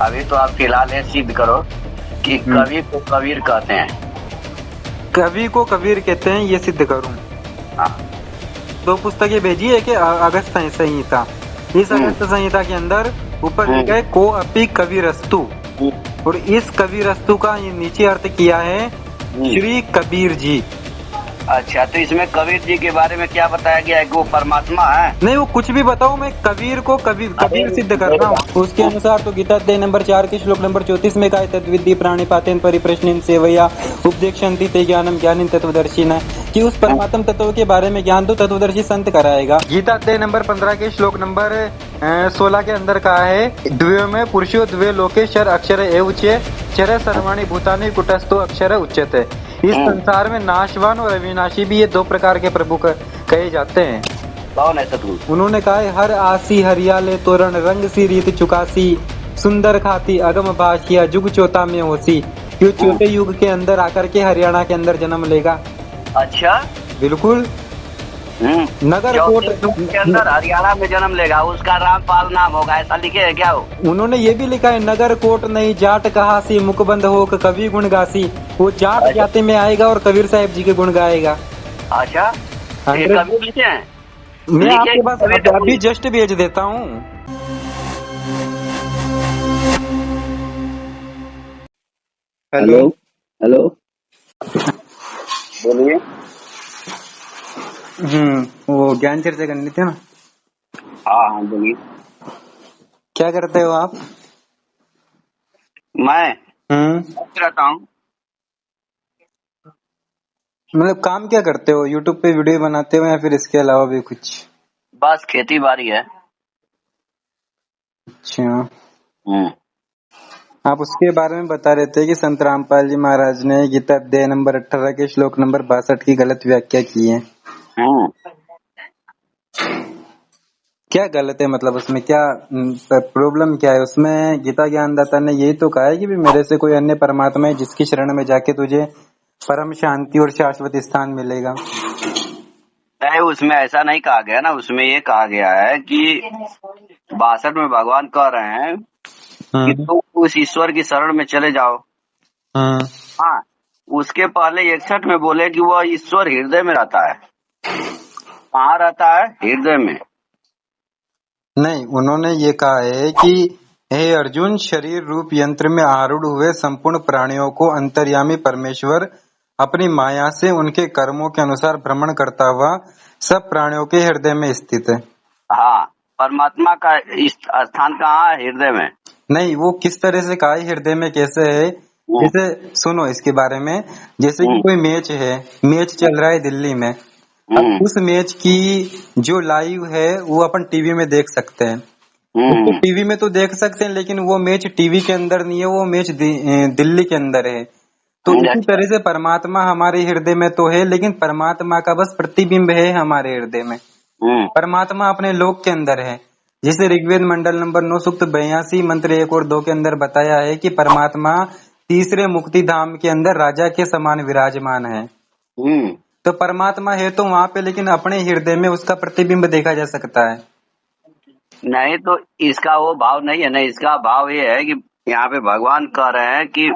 अभी तो आप फिलहाल ये सिद्ध करो कि कवि को कबीर कहते हैं। कवि को कबीर कहते हैं, ये सिद्ध करूं? हाँ। 2 पुस्तकें भेजी है कि अगस्त संहिता। इस अगस्त संहिता के अंदर ऊपर लिखा है को अपि कबीरस्तु, और इस कबीरस्तु का ये नीचे अर्थ किया है श्री कबीर जी। अच्छा, तो इसमें कबीर जी के बारे में क्या बताया गया है कि वो परमात्मा है? नहीं, वो कुछ भी बताओ, मैं कबीर को कबीर सिद्ध कर रहा हूँ। उसके अनुसार तो गीता अध्याय नंबर 4 के श्लोक नंबर 34 में कहा है तद्विद्धि प्राणी पातेन परिप्रश्नेन सेवया उपदेक्षन्ति ते ज्ञानम ज्ञानिन तत्वदर्शिना, कि उस परमात्म तत्व के बारे में ज्ञान तो तत्वदर्शी संत कराएगा। गीता अध्याय नंबर 15 के श्लोक नंबर 16 के अंदर कहा है द्वयो में पुरुषो द्वे लोके शर अक्षर एव चे चर सर्वाणि भूतानि कुटस्थो अक्षर उच्यते। इस संसार में नाशवान और अविनाशी भी ये 2 प्रकार के प्रभु कहे जाते हैं। कौन है सतगुरु? उन्होंने कहा है हर आसी हरियाले तोरण रंग सी रीत चुकासी सुंदर खाती अगम भाषिया जुग चौथा में होसी। यो चौथे युग के अंदर आकर के हरियाणा के अंदर जन्म लेगा। अच्छा, बिल्कुल। नगर कोट के अंदर हरियाणा में जन्म लेगा, उसका रामपाल नाम होगा, ऐसा लिखे है क्या वो? उन्होंने ये भी लिखा है नगर कोट नहीं जाट कहासी मुखबंद हो कवि गुण गासी। वो जाट जाति में आएगा और कबीर साहब जी के गुण गाएगा। अच्छा, ये कबीर लिखे हैं? मैं आपके पास अभी जस्ट भेज देता हूँ। हेलो हेलो, बोलिए। वो ज्ञान चर्चा करनी थी ना? हाँ हाँ, बोलिए। क्या करते हो आप? मैं रहता हूँ। मतलब काम क्या करते हो? यूट्यूब पे वीडियो बनाते हो या फिर इसके अलावा भी कुछ? बस खेती बाड़ी है। अच्छा, आप उसके बारे में बता रहे थे कि संत रामपाल जी महाराज ने गीता अध्याय नंबर 18 के श्लोक नंबर 62 की गलत व्याख्या की है। क्या गलत है, मतलब उसमें क्या प्रॉब्लम क्या है? उसमें गीता ज्ञानदाता ने यही तो कहा है कि भी मेरे से कोई अन्य परमात्मा है जिसकी शरण में जाके तुझे परम शांति और शाश्वत स्थान मिलेगा। नहीं, उसमें ऐसा नहीं कहा गया ना। उसमें ये कहा गया है कि 62 में भगवान कह रहे हैं कि तुम उस ईश्वर की शरण में चले जाओ। हाँ, उसके पहले 61 में बोले कि वह ईश्वर हृदय में रहता है। कहाँ रहता है? हृदय में। नहीं, उन्होंने ये कहा है कि हे अर्जुन, शरीर रूप यंत्र में आरूढ़ हुए संपूर्ण प्राणियों को अंतर्यामी परमेश्वर अपनी माया से उनके कर्मों के अनुसार भ्रमण करता हुआ सब प्राणियों के हृदय में स्थित है। हाँ, परमात्मा का स्थान कहाँ है? हृदय में। नहीं, वो किस तरह से कहा है हृदय में कैसे है? जैसे सुनो इसके बारे में, जैसे कि कोई मैच है, मैच चल रहा है दिल्ली में, अब उस मैच की जो लाइव है वो अपन टीवी में देख सकते हैं। उसको टीवी में तो देख सकते हैं, लेकिन वो मैच टीवी के अंदर नहीं है, वो मैच दिल्ली के अंदर है। तो इसी तरह से परमात्मा हमारे हृदय में तो है, लेकिन परमात्मा का बस प्रतिबिंब है हमारे हृदय में। परमात्मा अपने लोक के अंदर है। जिसे ऋग्वेद मंडल नंबर 9 सूक्त 82 मंत्र 1 और 2 के अंदर बताया है कि परमात्मा तीसरे मुक्ति धाम के अंदर राजा के समान विराजमान है। तो परमात्मा है तो वहाँ पे, लेकिन अपने हृदय में उसका प्रतिबिंब देखा जा सकता है। नहीं, तो इसका वो भाव नहीं है ना। इसका भाव ये है कि यहाँ पे भगवान कह रहे हैं कि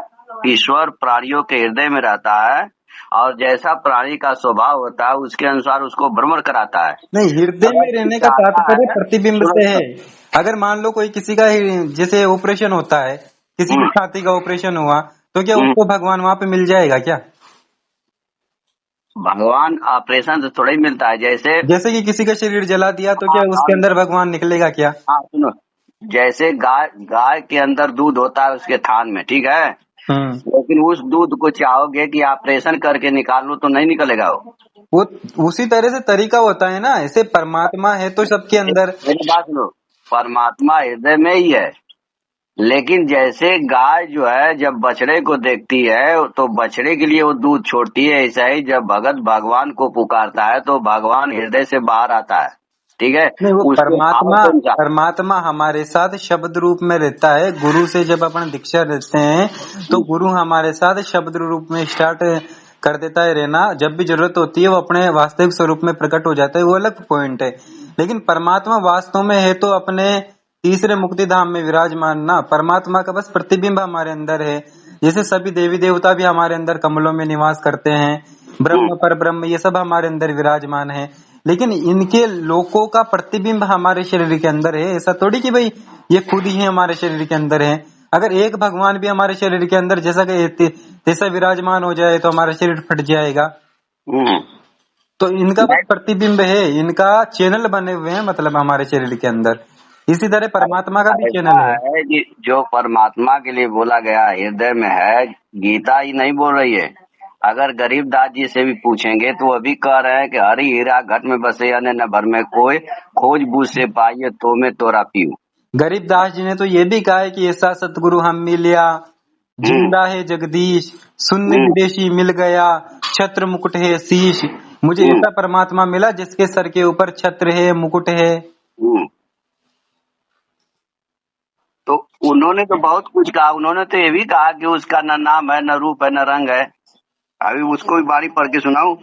ईश्वर प्राणियों के हृदय में रहता है और जैसा प्राणी का स्वभाव होता है उसके अनुसार उसको भ्रमण कराता है। नहीं, हृदय में रहने का तात्पर्य प्रतिबिंब से है। अगर मान लो कोई किसी का जैसे ऑपरेशन होता है, किसी की छाती का ऑपरेशन हुआ, तो क्या उसको भगवान वहाँ पे मिल जाएगा क्या? भगवान ऑपरेशन से थोड़ा ही मिलता है। जैसे कि किसी का शरीर जला दिया तो क्या उसके अंदर भगवान निकलेगा क्या? हाँ, सुनो, जैसे गाय के अंदर दूध होता है उसके थान में, ठीक है, लेकिन उस दूध को चाहोगे कि ऑपरेशन करके निकाल लो तो नहीं निकलेगा। वो उसी तरह से तरीका होता है ना। ऐसे परमात्मा है तो सबके अंदर। मेरी बात सुनो, परमात्मा हृदय में ही है, लेकिन जैसे गाय जो है जब बछड़े को देखती है तो बछड़े के लिए वो दूध छोड़ती है, ऐसा ही जब भगत भगवान को पुकारता है तो भगवान हृदय से बाहर आता है। ठीक है, नहीं, वो परमात्मा हमारे साथ शब्द रूप में रहता है। गुरु से जब अपन दीक्षा लेते हैं तो गुरु हमारे साथ शब्द रूप में स्टार्ट कर देता है रहना। जब भी जरूरत होती है वो अपने वास्तविक स्वरूप में प्रकट हो जाता है, वो अलग पॉइंट है। लेकिन परमात्मा वास्तव में है तो अपने तीसरे मुक्ति धाम में विराजमान ना, परमात्मा का बस प्रतिबिंब हमारे अंदर है। जैसे सभी देवी देवता भी हमारे अंदर कमलों में निवास करते हैं, ब्रह्म पर ब्रह्म ये सब हमारे अंदर विराजमान है, लेकिन इनके लोकों का प्रतिबिंब हमारे शरीर के अंदर है। ऐसा थोड़ी कि भाई ये खुद ही हमारे शरीर के अंदर है। अगर एक भगवान भी हमारे शरीर के अंदर जैसा कि तैसा विराजमान हो जाए तो हमारा शरीर फट जाएगा। तो इनका बस प्रतिबिंब है, इनका चैनल बने हुए हैं, मतलब हमारे शरीर के अंदर। इसी तरह परमात्मा का भी चैनल है कि जो परमात्मा के लिए बोला गया हृदय में है, गीता ही नहीं बोल रही है। अगर गरीबदास जी से भी पूछेंगे तो वो भी कह रहे हैं कि हरि हीरा घट में बसे अन्य न भर में कोई, खोज बूझ से पाइए तो मैं तोरा पीऊं। गरीबदास जी ने तो ये भी कहा है कि ऐसा सतगुरु हम मिलिया, जिंदा है जगदीश, शून्य विदेशी मिल गया, छत्र मुकुट है शीश। मुझे ऐसा परमात्मा मिला जिसके सर के ऊपर छत्र है, मुकुट है। तो उन्होंने तो बहुत कुछ कहा। उन्होंने तो ये भी कहा कि उसका न नाम है, न रूप है, न रंग है। अभी उसको भी बारी पढ़ के सुनाऊं?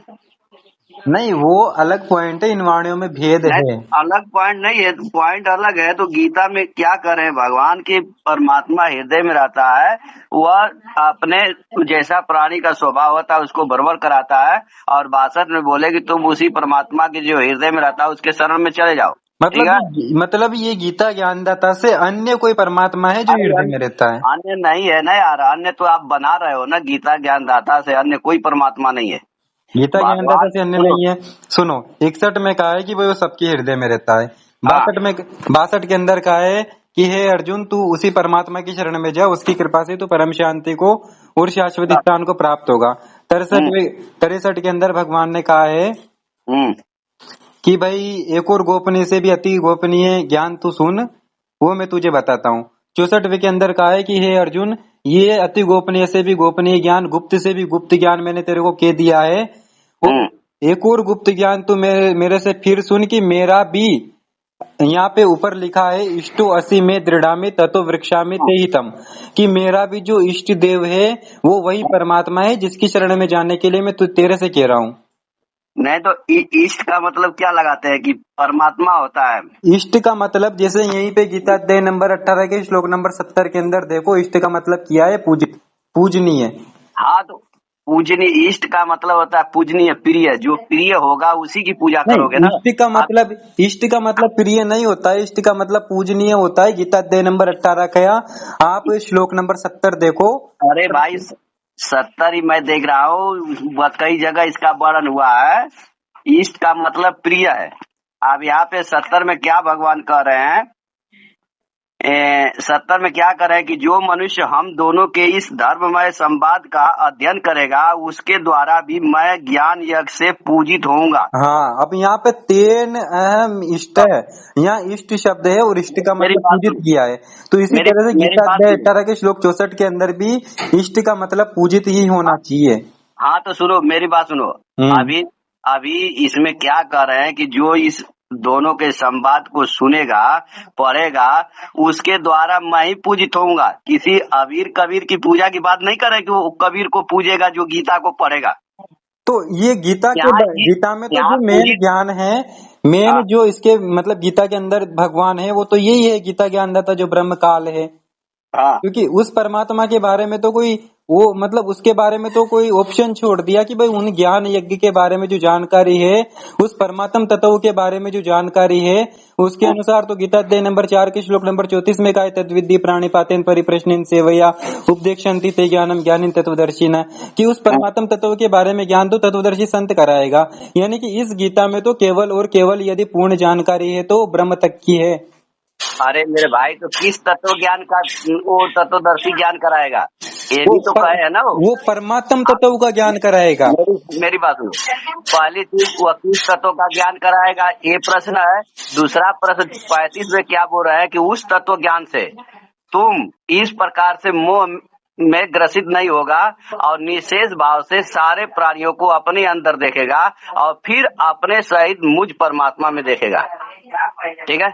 नहीं, वो अलग पॉइंट है, इन वाणियों में भेद है। अलग पॉइंट नहीं है, पॉइंट अलग है। तो गीता में क्या करें, भगवान के परमात्मा हृदय में रहता है, वह अपने जैसा प्राणी का स्वभाव होता है उसको बरबर कराता है, और 62 में बोले कि तुम उसी परमात्मा के जो हृदय में रहता है उसके शरण में चले जाओ। मतलब ये गीता ज्ञानदाता से अन्य कोई परमात्मा है जो हृदय में रहता है? अन्य नहीं है ना यार, अन्य तो आप बना रहे हो ना। गीता ज्ञानदाता से अन्य कोई परमात्मा नहीं है। गीता ज्ञानदाता से अन्य नहीं है। सुनो, 61 में कहा है कि वो सबके हृदय में रहता है। 62 के अंदर कहा है कि हे अर्जुन, तू उसी परमात्मा की शरण में जा, उसकी कृपा से तू परम शांति को और शाश्वत स्थान को प्राप्त होगा। 63 के अंदर भगवान ने कहा है कि भाई एक और गोपनीय से भी अति गोपनीय ज्ञान तू सुन, वो मैं तुझे बताता हूँ। 64 के अंदर कहा है कि हे अर्जुन, ये अति गोपनीय से भी गोपनीय ज्ञान, गुप्त से भी गुप्त ज्ञान मैंने तेरे को कह दिया है। एक और गुप्त ज्ञान तू मेरे से फिर सुन कि मेरा भी, यहाँ पे ऊपर लिखा है इष्टो असी में दृढ़ामी ततो वृक्षामी ते हितम, कि मेरा भी जो इष्ट देव है वो वही परमात्मा है जिसकी शरण में जाने के लिए मैं तेरे से कह रहा हूँ। नहीं तो इष्ट का मतलब क्या लगाते हैं कि परमात्मा होता है? इष्ट का मतलब जैसे यहीं पे गीता अध्याय नंबर 18 के श्लोक नंबर 70 के अंदर देखो, इष्ट का मतलब किया है पूजनीय। हाँ, तो पूजनीय, इष्ट का मतलब होता है पूजनीय, प्रिय। जो प्रिय होगा उसी की पूजा करोगे ना। इष्ट का मतलब प्रिय नहीं होता है, इष्ट का मतलब पूजनीय होता है। गीता अध्याय नंबर 18 का आप श्लोक नंबर 70 देखो। अरे भाई 70 ही मैं देख रहा हूँ, कई जगह इसका वर्णन हुआ है। इष्ट का मतलब प्रिय है। अब यहाँ पे 70 में क्या भगवान कह रहे हैं, 70 में क्या कर रहे हैं कि जो मनुष्य हम दोनों के इस धर्ममय संवाद का अध्ययन करेगा उसके द्वारा भी मैं ज्ञान यज्ञ से पूजित होऊंगा। हाँ, अब यहाँ पे 3 अहम इष्ट है। यहाँ इष्ट शब्द है और इष्ट का मतलब पूजित किया है। तो इसी तरह से गीता अध्याय 18 के श्लोक 64 के अंदर भी इष्ट का मतलब पूजित ही होना चाहिए। हाँ, तो सुनो, मेरी बात सुनो। अभी इसमें क्या कर रहे हैं कि जो इस दोनों के संवाद को सुनेगा, पढ़ेगा, उसके द्वारा मैं ही पूजित होऊंगा। किसी अबीर कबीर की पूजा की बात नहीं कर रहे कि वो कबीर को पूजेगा जो गीता को पढ़ेगा। तो ये गीता में तो जो मेन ज्ञान है, मेन जो इसके मतलब गीता के अंदर भगवान है, वो तो यही है गीता ज्ञानदाता जो ब्रह्म काल है। क्योंकि उस परमात्मा के बारे में तो कोई वो मतलब उसके बारे में तो कोई ऑप्शन छोड़ दिया कि भाई उन ज्ञान यज्ञ के बारे में जो जानकारी है, उस परमात्म तत्व के बारे में जो जानकारी है, उसके अनुसार तो गीता अध्याय नंबर 4 के श्लोक नंबर 34 में कहा तद्विद्धि प्राणिपातेन परिप्रश्नेन सेवया उपदेक्षन्ति ते ज्ञानम ज्ञानिन तत्वदर्शिना, कि उस परमात्म तत्व के बारे में ज्ञान तो तत्वदर्शी संत कराएगा। यानी कि इस गीता में तो केवल और केवल यदि पूर्ण जानकारी है तो ब्रह्म तक की है। अरे मेरे भाई, तो किस तत्व ज्ञान का वो तत्वदर्शी ज्ञान कराएगा? ये भी तो कहे है ना, वो परमात्म तत्व का ज्ञान कराएगा। मेरी बात सुनो, पहली चीज वो किस तत्व का ज्ञान कराएगा, ये प्रश्न है। दूसरा प्रश्न 35 में क्या बोल रहा है कि उस तत्व ज्ञान से तुम इस प्रकार से मोह में ग्रसित नहीं होगा और निशेष भाव से सारे प्राणियों को अपने अंदर देखेगा और फिर अपने सहित मुझ परमात्मा में देखेगा। ठीक है?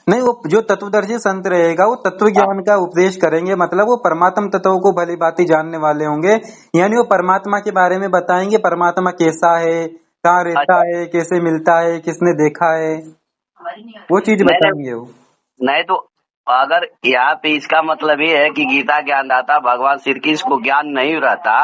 नहीं, वो जो तत्वदर्शी संत रहेगा वो तत्व ज्ञान का उपदेश करेंगे, मतलब वो परमात्म तत्व को भली भांति जानने वाले होंगे। यानी वो परमात्मा के बारे में बताएंगे, परमात्मा कैसा है, कहाँ रहता है, कैसे मिलता है, किसने देखा है, वो चीज बताएंगे वो। नहीं तो अगर यहाँ पे इसका मतलब ये है कि गीता ज्ञानदाता भगवान श्री कृष्ण को ज्ञान नहीं रहता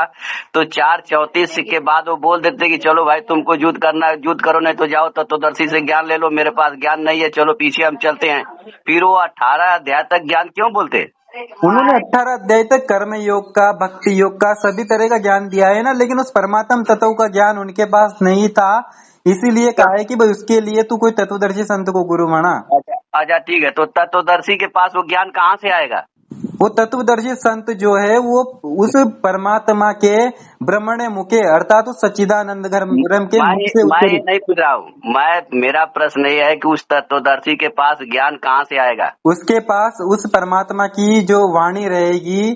तो 4:34 के बाद वो बोल देते कि चलो भाई तुमको युद्ध करना है, युद्ध करो, नहीं तो जाओ तत्वदर्शी से ज्ञान ले लो, मेरे पास ज्ञान नहीं है, चलो पीछे हम चलते हैं। फिर वो 18 अध्याय तक ज्ञान क्यों बोलते? उन्होंने 18 अध्याय तक कर्म योग का, भक्ति योग का, सभी तरह का ज्ञान दिया है ना, लेकिन उस परमात्म तत्व का ज्ञान उनके पास नहीं था, इसीलिए कहा है कि भाई उसके लिए तू कोई तत्वदर्शी संत को गुरु माना। अच्छा ठीक है, तो तत्वदर्शी के पास वो ज्ञान कहाँ से आएगा? वो तत्वदर्शी संत जो है वो उस परमात्मा के ब्रह्मणे मुखे अर्थात उस सच्चिदानंद ब्रह्म के मुख से मैं ये नहीं पूछ रहा हूँ, मेरा प्रश्न ये है कि उस तत्वदर्शी के पास ज्ञान कहाँ से आएगा? उसके पास उस परमात्मा की जो वाणी रहेगी,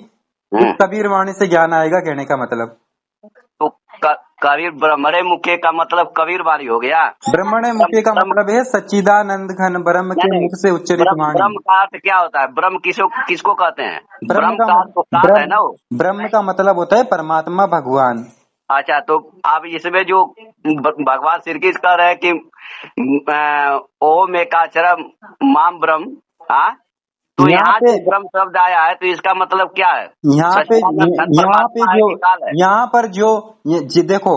उस कबीर वाणी से ज्ञान आएगा, कहने का मतलब। तो कबीर ब्रह्मणे मुखे का मतलब कबीर वाणी हो गया। ब्रह्मणे मुखे का मतलब है सच्चिदानंद घन ब्रह्म के मुख से उच्चरित वाणी। ब्रह्म का अर्थ क्या होता है? ब्रह्म किसको कहते हैं? ब्रह्म का अर्थ तो काल है ना वो। ब्रह्म का मतलब होता है परमात्मा, भगवान। अच्छा, तो अब इसमें जो भगवान श्री कृष्ण कह रहे हैं कि ओम एकाक्षरम माम ब्रह्म, हाँ, तो यहाँ पे ब्रह्म शब्द आया है, तो इसका मतलब क्या है? यहाँ पर जो देखो,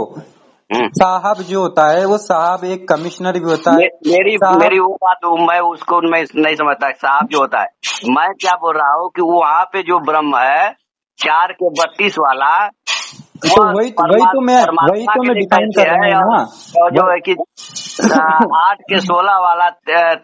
साहब जो होता है वो साहब एक कमिश्नर भी होता है। मेरी वो बात मैं उसको नहीं समझता। साहब जो होता है, मैं क्या बोल रहा हूँ कि वहाँ पे जो ब्रह्म है 4 के 32 वाला, तो वही तो मैं डिफाइन कर रहा हूँ ना। और जो है कि 8 के 16 वाला,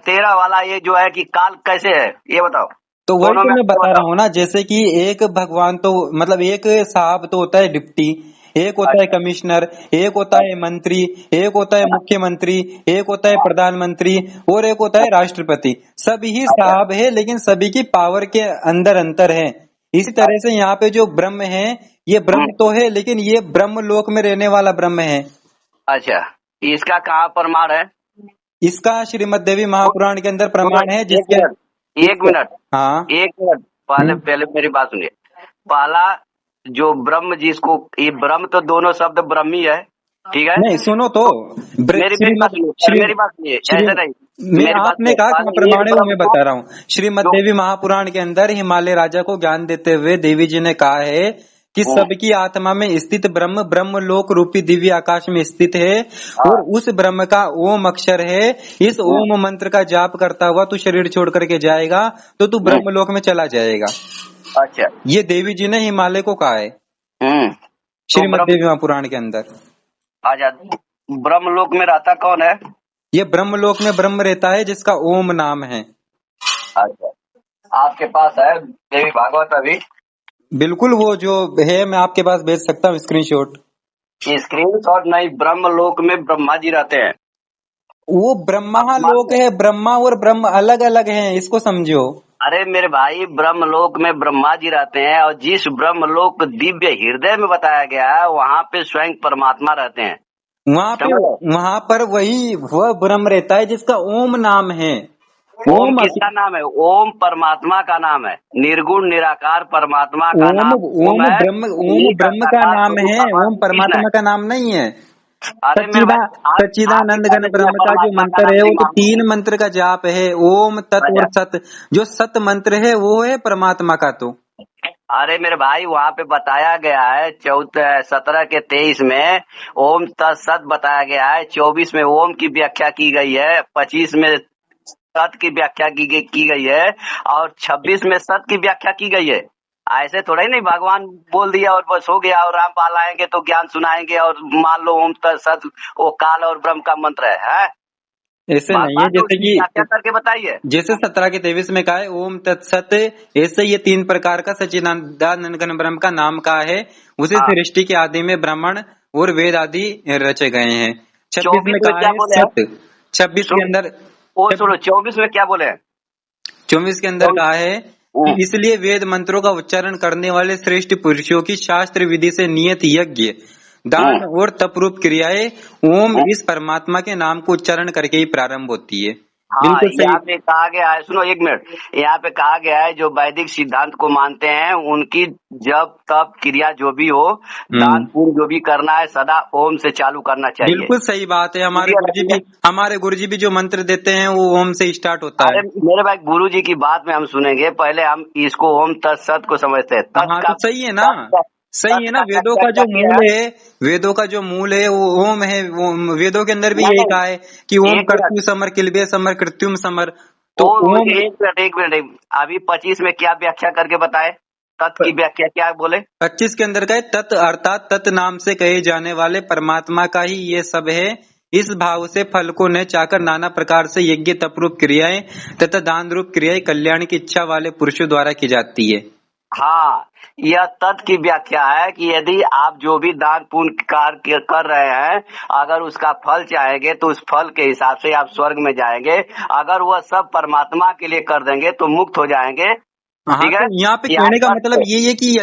13 वाला, ये जो है कि काल कैसे है ये बताओ। तो वही तो मैं बता रहा हूँ ना, जैसे कि एक भगवान तो मतलब एक साहब तो होता है डिप्टी, एक होता है कमिश्नर, एक होता है मंत्री, एक होता है मुख्यमंत्री, एक होता है प्रधानमंत्री और एक होता है राष्ट्रपति। सभी ही साहब है, लेकिन सभी की पावर के अंदर अंतर है। इसी तरह से यहाँ पे जो ब्रह्म है, ये ब्रह्म तो है, लेकिन ये ब्रह्म लोक में रहने वाला ब्रह्म है। अच्छा, इसका कहाँ प्रमाण है? इसका श्रीमद् देवी महापुराण के अंदर प्रमाण है, जिसके एक मिनट, हाँ एक मिनट, पहले मेरी बात सुनिए। पहला जो ब्रह्म, जिसको ये ब्रह्म तो दोनों शब्द ब्रह्मी है, ठीक है? नहीं सुनो तो मेरी बात सुनिए, ऐसे नहीं, आपने कहा प्रमाण है वो मैं बता रहा हूँ। श्रीमद् देवी महापुराण के अंदर हिमालय राजा को ज्ञान देते हुए देवी जी ने कहा है कि सबकी आत्मा में स्थित ब्रह्म ब्रह्म लोक रूपी दिव्य आकाश में स्थित है, और उस ब्रह्म का ओम अक्षर है। इस ओम मंत्र का जाप करता हुआ तू शरीर छोड़ करके जाएगा तो तू ब्रह्म लोक में चला जाएगा। अच्छा, ये देवी जी ने हिमालय को कहा है श्रीमद् देवी महापुराण के अंदर। अच्छा, ब्रह्म लोक में रहता कौन है? ये ब्रह्म लोक में ब्रह्म रहता है जिसका ओम नाम है। अच्छा, आपके पास है देवी भागवत अभी? बिल्कुल, वो जो है मैं आपके पास भेज सकता हूँ स्क्रीनशॉट नहीं, ब्रह्म लोक में ब्रह्मा जी रहते हैं। वो ब्रह्मा लोक है, ब्रह्मा और ब्रह्म अलग अलग हैं, इसको समझो। अरे मेरे भाई, ब्रह्म लोक में ब्रह्मा जी रहते हैं, और जिस ब्रह्म लोक दिव्य हृदय में बताया गया है वहाँ पे स्वयं परमात्मा रहते हैं। वहाँ पर वही वह ब्रह्म रहता है जिसका ओम नाम है। ओम किसका नाम है? ओम परमात्मा का नाम है, निर्गुण निराकार परमात्मा का नाम ओम ब्रह्म का नाम है, ओम परमात्मा का नाम नहीं है। सच्चिदानंद घन ब्रह्म का जो मंत्र है वो तो 3 मंत्र का जाप है, ओम तत् और सत। जो सत मंत्र है वो है परमात्मा का। तो अरे मेरे भाई, वहाँ पे बताया गया है 17 के 23 में ओम तत् सत बताया गया है, 24 में ओम की व्याख्या की गई है, 25 में सत की व्याख्या की गई है, और 26 में सत की व्याख्या की गई है। ऐसे थोड़ा ही नहीं भगवान बोल दिया और बस हो गया, और रामपाल आएंगे तो ज्ञान सुनाएंगे और मान लो ओम तत्सत वो काल और ब्रह्म का मंत्र है? ऐसे नहीं है, जैसे कि क्या करके बताइए। जैसे 17 के 23 में कहा है ओम तत्सत, ऐसे ये 3 प्रकार का सच्चिदानंद घन ब्रह्म का नाम का है। उसी सृष्टि के आदि में ब्राह्मण और वेद आदि रचे गए हैं। 26 में कहा है सत्य। 26 के अंदर 24 में क्या बोले? 24 के अंदर कहा है इसलिए वेद मंत्रों का उच्चारण करने वाले श्रेष्ठ पुरुषों की शास्त्र विधि से नियत यज्ञ, दान और तप रूप क्रियाएं ओम इस परमात्मा के नाम को उच्चारण करके ही प्रारंभ होती है। हाँ, बिल्कुल सही। यहाँ पे कहा गया है, सुनो एक मिनट, यहाँ पे कहा गया है जो वैदिक सिद्धांत को मानते हैं उनकी जब तब क्रिया जो भी हो, दान पुण्य जो भी करना है सदा ओम से चालू करना चाहिए। बिल्कुल सही बात है। क्लियर है भैया? हमारे गुरुजी भी जो मंत्र देते हैं वो ओम से स्टार्ट होता अरे है। मेरे भाई गुरु जी की बात में हम सुनेंगे, पहले हम इसको ओम तत्सत को समझते हैं। हाँ तो सही है ना, सही है तत् ना। का वेदों का जो तात्पर्य मूल है। है, वेदों का जो मूल है वो ओम है। वो वेदों के अंदर भी नहीं यही नहीं, कहा है कि ओम एक मिनट, कर्तु समर किलबे समर कृत्युम समर। तो ओ ओम एक मिनट अभी 25 में क्या व्याख्या करके बताए, तत् की व्याख्या क्या बोले? 25 के अंदर का है तत्, अर्थात तत् नाम से कहे जाने वाले परमात्मा का ही ये सब है। इस भाव से फल को न चाहकर नाना प्रकार से यज्ञ तपरूप क्रियाएं तथा दान रूप क्रियाएं कल्याण की इच्छा वाले पुरुषों द्वारा की जाती है। हाँ, यह तत् की व्याख्या है कि यदि आप जो भी दान पुण्य कार्य कर रहे हैं, अगर उसका फल चाहेंगे तो उस फल के हिसाब से आप स्वर्ग में जाएंगे। अगर वह सब परमात्मा के लिए कर देंगे तो मुक्त हो जाएंगे। हाँ ठीक है, तो यहाँ पे यहाँ कहने का तत् मतलब है। ये है कि एक मिनट,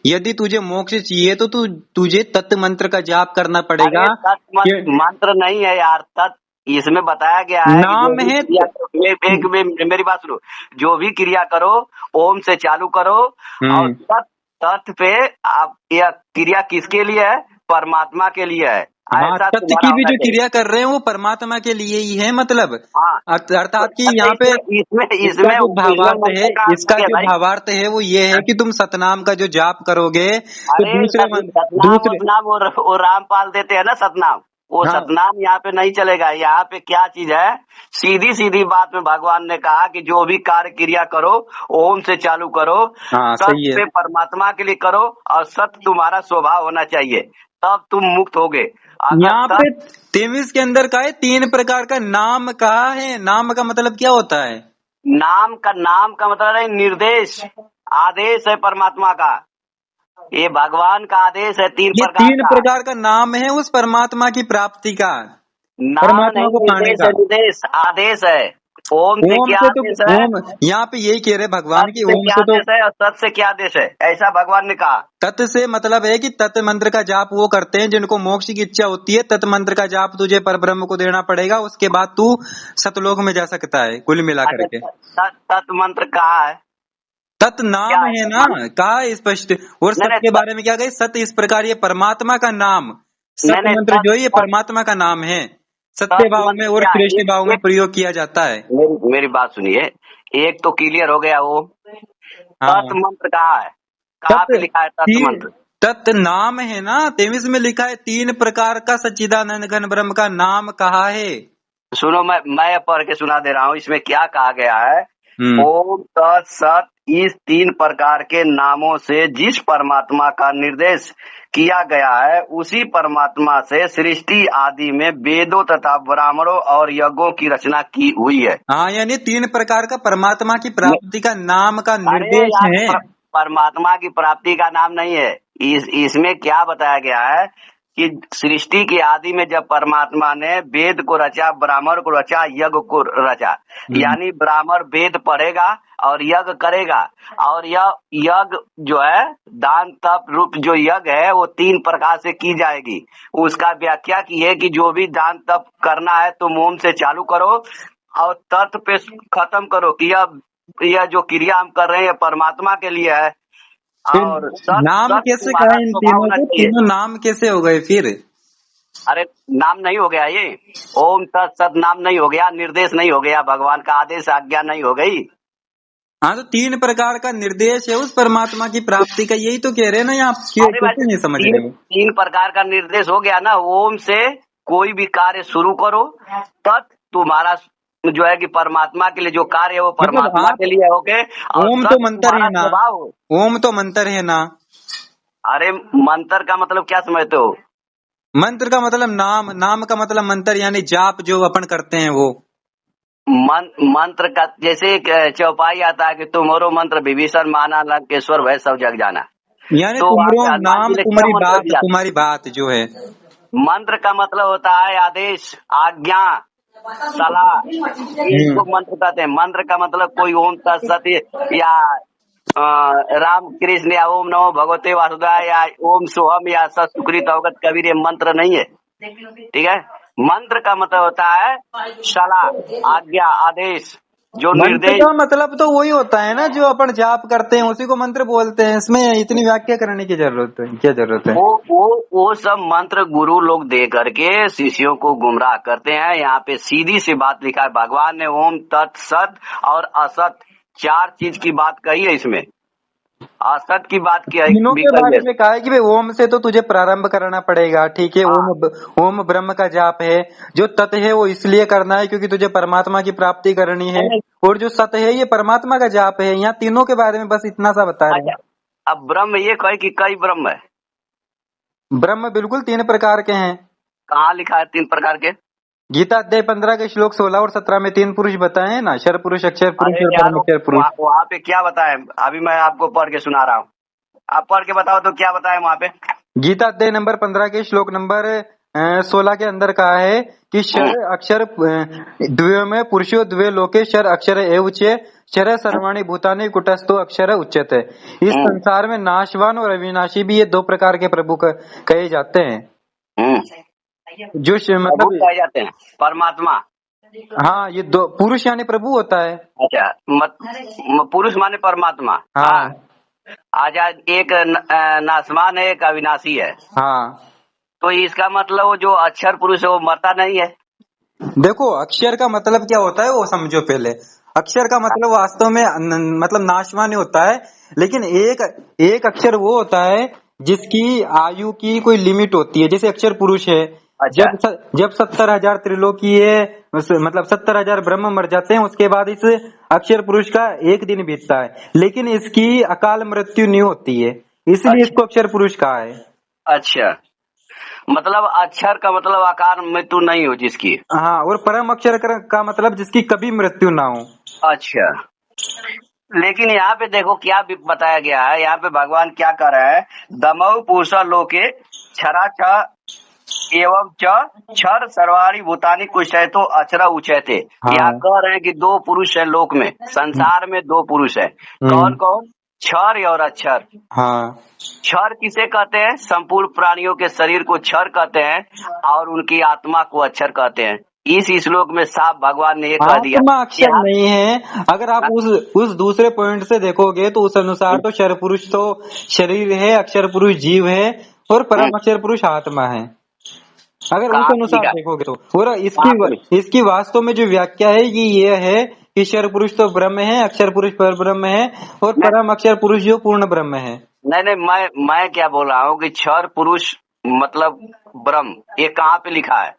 यदि तुझे मोक्ष चाहिए तो तुझे तत् मंत्र का जाप करना पड़ेगा। अरे तत् कि मंत्र नहीं है यार, तत् इसमें बताया गया है कि जो नाम भी है। क्रिया करो, मेरी बात सुनो, जो भी क्रिया करो ओम से चालू करो। और हम्म। तत् तत् पे आप, यह क्रिया किसके लिए है? परमात्मा के लिए है। हाँ, ऐसा तत् तुम्हारा की भी होना जो चाहिए। क्रिया कर रहे हैं वो परमात्मा के लिए ही है, मतलब हाँ, तो अर्थात कि अच्छा, यहाँ पे इसमें इसमें इसका इसमें जो ओरिजिनल भावार्थ है, मंत्र कहाँ इसका है जो भाई? भावार्थ है वो ये है कि तुम सतनाम का जो जाप करोगे तो अरे सतनाम दूसरे। वतनाम वो रामपाल देते हैं ना सतनाम, वो हाँ सतनाम यहाँ पे नहीं चलेगा। यहाँ पे क्या चीज है, सीधी सीधी बात में भगवान ने कहा कि जो भी कार्य क्रिया करो ओम से चालू करो, हाँ तत् सही है। पे परमात्मा के लिए करो, और सत्य तुम्हारा स्वभाव होना चाहिए, तब तुम मुक्त होगे। अगर यहाँ पे तत् 23 के अंदर का है 3 प्रकार का नाम कहा है। नाम का मतलब क्या होता है? नाम का मतलब है निर्देश, आदेश है परमात्मा का। ये भगवान का आदेश है तीन ये प्रकार 3 का। प्रकार का नाम है उस परमात्मा की प्राप्ति का, नाम परमात्मा नहीं, को पाने निर्देश का। है, निर्देश आदेश है। ओम से ओम क्या से तो आदेश है? ओम, यहाँ पे यही कह रहे भगवान तत् की से ओम क्या से तो। आदेश है और सत से क्या आदेश है, ऐसा भगवान ने कहा। तत् से मतलब है कि तत् मंत्र का जाप वो करते हैं जिनको मोक्ष की इच्छा होती है। तत् मंत्र का जाप तुझे परब्रह्म को देना पड़ेगा, उसके बाद तू सतलोक में जा सकता है, कुल मिला अच्छा, करके। तत् मंत्र कहा है? तत् क्या नाम है है तत् ना, मंत्र? कहा है स्पष्ट। और नहीं सत नहीं के बारे में क्या कहे, सत इस प्रकार ये परमात्मा का नाम। नहीं सत नहीं, मंत्र जो है ये परमात्मा का नाम है। सत्य तत् भाव में मंत्र और क्या है? श्रेष्ठ भाव में एक प्रयोग किया जाता है। मेरी बात सुनिए, एक तो क्लियर हो गया वो। तत् हाँ। मंत्र कहाँ है? कहाँ तत् पे लिखा है तत् मंत्र? तत् नाम है ना, 23 में लिखा है 3 प्रकार का सच्चिदानंद घन ब्रह्म का नाम कहा है। सुनो, मैं पढ़ के सुना दे रहा हूँ, इसमें क्या कहा गया है। हम्म। ओम तत्सत, इस 3 प्रकार के नामों से जिस परमात्मा का निर्देश किया गया है उसी परमात्मा से सृष्टि आदि में वेदों तथा ब्राह्मणों और यज्ञों की रचना की हुई है। हाँ, यानी 3 प्रकार का परमात्मा की प्राप्ति का नाम का अरे निर्देश यार, है। परमात्मा की प्राप्ति का नाम नहीं है। इसमें क्या बताया गया है कि सृष्टि की आदि में जब परमात्मा ने वेद को रचा, ब्राह्मण को रचा, यज्ञ को रचा, हम्म। यानी ब्राह्मण वेद पढ़ेगा और यज्ञ करेगा। और यह यज्ञ जो है, दान तप रूप जो यज्ञ है वो 3 प्रकार से की जाएगी। उसका व्याख्या की है कि जो भी दान तप करना है तुम ओम से चालू करो और तत्व पे खत्म करो कि यह जो क्रिया हम कर रहे हैं ये परमात्मा के लिए है। फिर और सत नाम सत कैसे तुम्हारा कहा इन स्वभाव तीनों होना को? चाहिए। तीनों नाम कैसे हो गए फिर? अरे नाम नहीं हो गया ये, ओम तत्सत नाम नहीं हो गया, निर्देश नहीं हो गया, भगवान का आदेश आज्ञा नहीं हो गई। हाँ तो 3 प्रकार का निर्देश है उस परमात्मा की प्राप्ति का, यही तो कह रहे हैं ना। यहाँ अरे भाई, कैसे नहीं समझ तीन रहे हो? तीन प्रकार का निर्देश हो गया ना। ओम से कोई भी कार्य शुरू करो, तत् तुम्हारा जो है कि परमात्मा के लिए जो कार्य है वो मतलब परमात्मा आप, के लिए हो गए। और ओम तो सत मंत्र है तुम्हारा ना, स्वभाव हो। ओम तो मंत्र है ना। अरे मंत्र का मतलब क्या समझते हो? मंत्र का मतलब नाम, नाम का मतलब मंत्र, यानी जाप जो अपन करते हैं वो। मंत्र का जैसे एक चौपाई आता है कि तुम्हारो मंत्र विभीषण माना लंकेश्वर भय सब जग जाना। यानी तो वहाँ तुमरो पे हनुमान नाम जी ने क्या तुम्हारी मंत्र बात, दिया? तुम्हारी बात जो है। मंत्र का मतलब होता है आदेश, आज्ञा, सलाह, ये इसको हम्म। मंत्र कहते हैं। मंत्र का मतलब कोई ओम तत्सत या राम कृष्ण या ओम नमो भगवते वासुदेवाय या ओम सोहम या सत सुकृत अवगत कबीर, ये मंत्र नहीं है। ठीक है, मंत्र का मतलब होता है सलाह, आज्ञा, आदेश, जो मंत्र निर्देश। का मतलब तो वही होता है ना जो अपन जाप करते हैं, उसी को मंत्र बोलते हैं। इसमें इतनी व्याख्या करने की जरूरत है, क्या जरूरत है? वो सब मंत्र गुरु लोग दे करके शिष्यों को गुमराह करते हैं। यहाँ पे सीधी सी बात लिखा है, भगवान ने ओम तत् सत और असत 4 चीज की बात कही है इसमें। असत की बात की तीनों भी के कही बारे है। में कहा है कि भाई ओम से तो तुझे प्रारंभ करना पड़ेगा, ठीक है। हाँ, ओम ब्रह्म का जाप है। जो तत् है वो इसलिए करना है क्योंकि तुझे परमात्मा की प्राप्ति करनी है। नहीं, और जो सत है ये परमात्मा का जाप है। यहाँ तीनों के बारे में बस इतना सा बता रहे अच्छा। अब ब्रह्म ये कहे कि कई ब्रह्म है। हैं। ब्रह्म बिल्कुल 3 प्रकार के हैं। कहाँ लिखा है 3 प्रकार के? गीता अध्याय 15 के श्लोक 16 और 17 में 3 पुरुष बताए हैं ना, क्षर पुरुष, अक्षर पुरुष अरे और यार, परमेश्वर पुरुष। वहाँ पे क्या बताए? अभी मैं आपको पढ़ के सुना रहा हूँ, आप पढ़ के बताओ तो क्या बताए वहाँ पे। गीता अध्याय नंबर 15 के श्लोक नंबर 16 के अंदर कहा है कि शर अक्षर द्वयो में पुरुषो द्वे लोके शर अक्षर एव चे शर सर्वाणि भूतानि कुटस्थो अक्षर उच्यते। इस संसार में नाशवान और अविनाशी भी ये 2 प्रकार के प्रभु कहे जाते हैं। जो प्रभु मतलब कहे जाते हैं, परमात्मा। हाँ, ये 2 पुरुष यानी प्रभु होता है। अच्छा, पुरुष माने परमात्मा। हाँ, हाँ आजाद एक नासमान है, एक अविनाशी है। हाँ। तो इसका मतलब वो जो अक्षर पुरुष है वो मरता नहीं है। देखो अक्षर का मतलब क्या होता है वो समझो पहले। अक्षर का मतलब वास्तव में मतलब नाशवान होता है। लेकिन एक अक्षर वो होता है जिसकी आयु की कोई लिमिट होती है। जैसे अक्षर पुरुष है। अच्छा, जब 70,000 त्रिलोकी है, मतलब 70,000 ब्रह्म मर जाते हैं, उसके बाद इस अक्षर पुरुष का एक दिन बीतता है। लेकिन इसकी अकाल मृत्यु नहीं होती है, इसलिए अच्छा, इसको अक्षर पुरुष कहा है। अच्छा। मतलब अक्षर का मतलब आकार मृत्यु नहीं हो जिसकी। हाँ, और परम अक्षर का मतलब जिसकी कभी मृत्यु ना हो। अच्छा, लेकिन यहाँ पे देखो क्या भी बताया गया है। यहाँ पे भगवान क्या कर रहे हैं, दमऊ पुरुषा लोके क्षरा च एवं च क्षर सर्वाणी भूतानि कुशयतो अचरा उचयते। यहाँ हाँ। कह रहे हैं कि 2 पुरुष है लोक में, संसार में 2 पुरुष है। कौन कौन? क्षर और अक्षर। हाँ। क्षर किसे कहते हैं? संपूर्ण प्राणियों के शरीर को क्षर कहते हैं और उनकी आत्मा को अक्षर कहते हैं। इस श्लोक में साफ भगवान ने ये कह दिया। आत्मा अक्षर यहाँ नहीं है। अगर आप उस दूसरे पॉइंट से देखोगे तो उस अनुसार तो क्षर पुरुष तो शरीर है, अक्षर पुरुष जीव है और परम अक्षर पुरुष आत्मा है। अगर उस कहाँ पे अनुसार लिखा? देखोगे तो और कहाँ पे? इसकी वास्तव में जो व्याख्या है कि ये है कि क्षर पुरुष तो ब्रह्म है, अक्षर पुरुष पर ब्रह्म है और नहीं, परम अक्षर पुरुष जो पूर्ण ब्रह्म है। नहीं, मैं क्या बोल रहा हूँ कि क्षर पुरुष मतलब ब्रह्म, ये कहाँ पे लिखा है?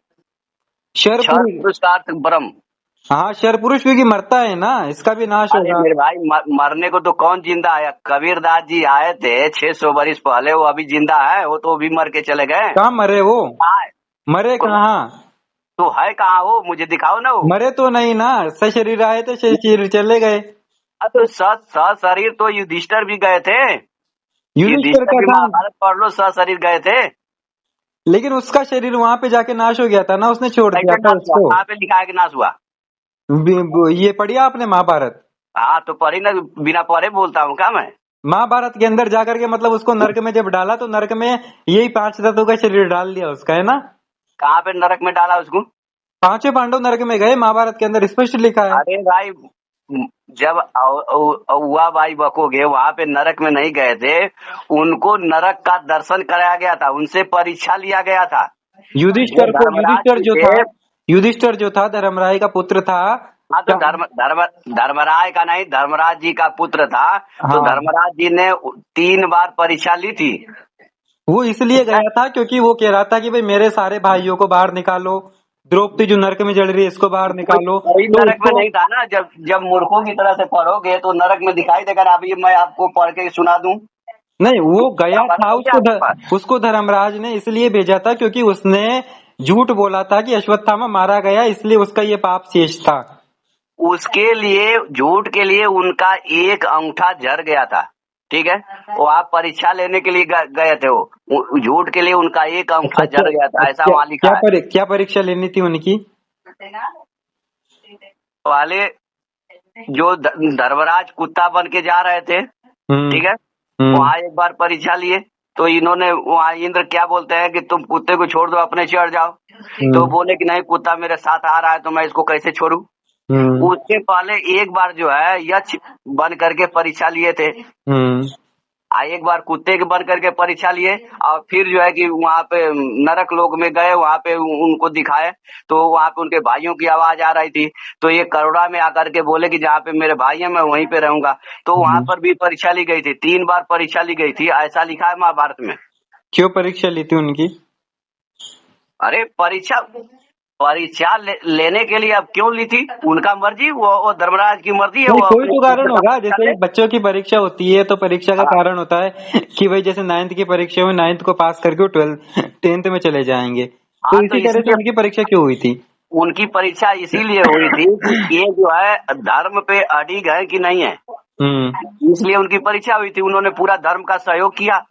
क्षर क्षर पुरुष, पुरुष का अर्थ ब्रह्म। हाँ क्षर पुरुष क्योंकि मरता है ना, इसका भी नाश अरे होगा। मेरे भाई, मरने को तो कौन जिंदा आया? कबीरदास जी आए थे 600 वर्ष पहले, वो अभी जिंदा है? वो तो भी मर के चले गए। कहाँ मरे वो? कहाँ है? मरे कहाँ? तो है कहाँ वो? मुझे दिखाओ ना वो। मरे तो नहीं ना, सशरीर आए थे, सशरीर चले गए। तो सशरीर तो युधिष्ठिर भी गए थे। युधिष्ठिर युधिष्ठिर का भी था, महाभारत पढ़ लो, सशरीर गए थे। लेकिन उसका शरीर वहां पे जाके नाश हो गया था ना, उसने छोड़ दिया कैसे था नाश हुआ? उसको। कहाँ पे लिखा है कि नाश हुआ? ये पढ़िया आपने महाभारत? हाँ तो पढ़ी ना, बिना पढ़े बोलता हूँ क्या मैं? महाभारत के अंदर जाकर के मतलब उसको नरक में जब डाला तो नरक में यही 5 तत्वों का शरीर डाल दिया उसका, है ना। कहाँ पे नरक में डाला उसको? 5 पांडव नरक में गए, महाभारत के अंदर स्पष्ट लिखा है। अरे भाई, जब हुआ भाई बकोगे, वहां पे नरक में नहीं गए थे। उनको नरक का दर्शन कराया गया था, उनसे परीक्षा लिया गया था। जो धर्मराज जी थे। युधिष्ठिर जो था धर्मराय का पुत्र था। हाँ तो धर्मराज का नहीं, धर्मराज जी का पुत्र था। तो हाँ, धर्मराज जी ने 3 बार परीक्षा ली थी। वो इसलिए गया था क्योंकि वो कह रहा था कि भाई मेरे सारे भाइयों को बाहर निकालो, द्रौपदी जो नरक में जल रही है इसको बाहर निकालो। कोई तो नरक में उसको नहीं था ना। जब मूर्खों की तरह से पढ़ोगे तो नरक में दिखाई देगा। अभी मैं आपको पढ़ के सुना दूं। नहीं, वो गया था, क्या आपके पास? उसको धर्मराज ने इसलिए भेजा था क्योंकि उसने झूठ बोला था कि अश्वत्थामा मारा गया, इसलिए उसका ये पाप शेष था। उसके लिए, झूठ के लिए उनका एक अंगूठा झड़ गया था। ठीक है, वो आप परीक्षा लेने के लिए गए थे। वो झूठ के लिए उनका एक अंगूठा अच्छा, झड़ गया था, ऐसा वहां लिखा है। क्या परीक्षा लेनी थी उनकी? वाले जो धर्मराज कुत्ता बन के जा रहे थे, ठीक है, वहां एक बार परीक्षा लिए तो इन्होंने, वहां इंद्र क्या बोलते हैं कि तुम कुत्ते को छोड़ दो, अपने चढ़ जाओ। तो बोले कि नहीं, कुत्ता मेरे साथ आ रहा है तो मैं इसको कैसे छोड़ू। उसके पहले एक बार जो है यक्ष बन करके परीक्षा लिए थे, एक बार कुत्ते के बन करके परीक्षा लिए, और फिर जो है कि वहाँ पे नरक लोक में गए, वहाँ पे उनको दिखाए, तो वहाँ पे उनके भाइयों की आवाज आ रही थी। तो ये करोड़ा में आकर के बोले कि जहाँ पे मेरे भाई है मैं वहीं पे रहूंगा। तो वहाँ पर भी परीक्षा ली गई थी, 3 बार परीक्षा ली गई थी, ऐसा लिखा है महाभारत में। क्यों परीक्षा ली थी उनकी? अरे परीक्षा लेने के लिए अब क्यों ली थी, उनका मर्जी, वो धर्मराज की मर्जी है। नहीं, वो कोई तो कारण अपने होगा, जैसे बच्चों की परीक्षा होती है तो परीक्षा का हाँ, कारण होता है कि भाई जैसे 9th की परीक्षा हुई, 9th को पास करके वो 10th में चले जाएंगे, तो हाँ, तो इसी तरह से इसलिए उनकी परीक्षा क्यों हुई थी? उनकी परीक्षा इसीलिए हुई थी कि ये जो है धर्म पे अडिग है कि नहीं है, इसलिए उनकी परीक्षा हुई थी। उन्होंने पूरा धर्म का सहयोग किया।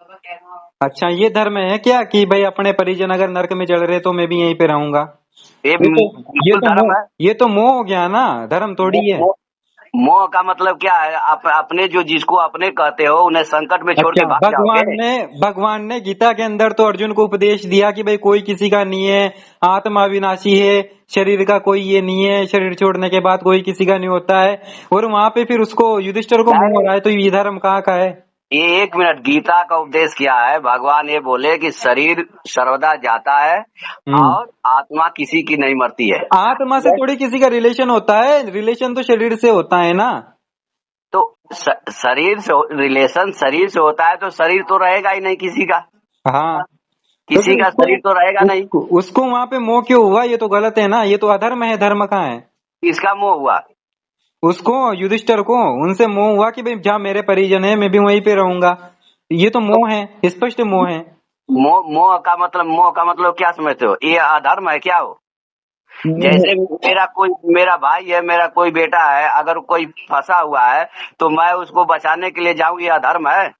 अच्छा, ये धर्म है क्या कि भाई अपने परिजन अगर नरक में जल रहे तो मैं भी यहीं पे रहूंगा? ये ये तो ये बिल्कुल तो धर्म मोह है। ये तो मोह हो गया ना, धर्म थोड़ी है। मोह मोह का मतलब क्या है, अपने जो जिसको अपने कहते हो उन्हें संकट में छोड़ अच्छा, के भाग जाओगे। भगवान ने गीता के अंदर तो अर्जुन को उपदेश दिया कि भाई कोई किसी का नहीं है, आत्मा विनाशी है, शरीर का कोई ये नहीं है, शरीर छोड़ने के बाद कोई किसी का नहीं होता है, और वहां पे फिर उसको युधिष्ठिर को मोह हो रहा है, तो ये धर्म कहाँ का है? ये 1 मिनट, गीता का उपदेश क्या है, भगवान ये बोले कि शरीर सर्वदा जाता है और आत्मा किसी की नहीं मरती है। आत्मा से थोड़ी किसी का रिलेशन होता है, रिलेशन तो शरीर से होता है ना। तो शरीर से रिलेशन शरीर से होता है तो शरीर तो रहेगा ही नहीं किसी का, हाँ, तो किसी फिर का शरीर तो रहेगा नहीं। उसको वहां पे मोह क्यों हुआ? ये तो गलत है ना, ये तो अधर्म है, धर्म कहाँ है? किसका मोह हुआ? उसको, युधिष्ठिर को, उनसे मोह हुआ कि भाई जहाँ मेरे परिजन है मैं भी वहीं पे रहूंगा। ये तो मोह है, स्पष्ट मोह है। मोह का मतलब क्या समझते हो, ये अधर्म है क्या? हो जैसे मेरा भाई है, मेरा कोई बेटा है, अगर कोई फंसा हुआ है तो मैं उसको बचाने के लिए जाऊं, ये अधर्म है?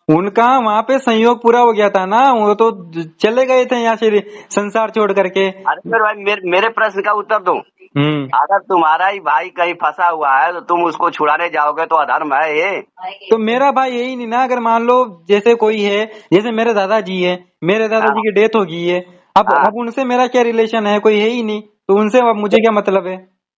उनका वहां पे संयोग पूरा हो गया था ना, वो तो चले गए थे यहाँ से संसार छोड़ करके। अरे मेरे भाई, मेरे प्रश्न का उत्तर दो। अगर तुम्हारा ही भाई कहीं फंसा हुआ है तो तुम उसको छुड़ाने जाओगे तो अधर्म है ये? तो मेरा भाई यही नहीं ना, अगर मान लो जैसे कोई है, जैसे मेरे दादाजी है, मेरे दादाजी की डेथ हो गई है, अब उनसे मेरा क्या रिलेशन है? कोई है ही नहीं, तो उनसे अब मुझे क्या मतलब है?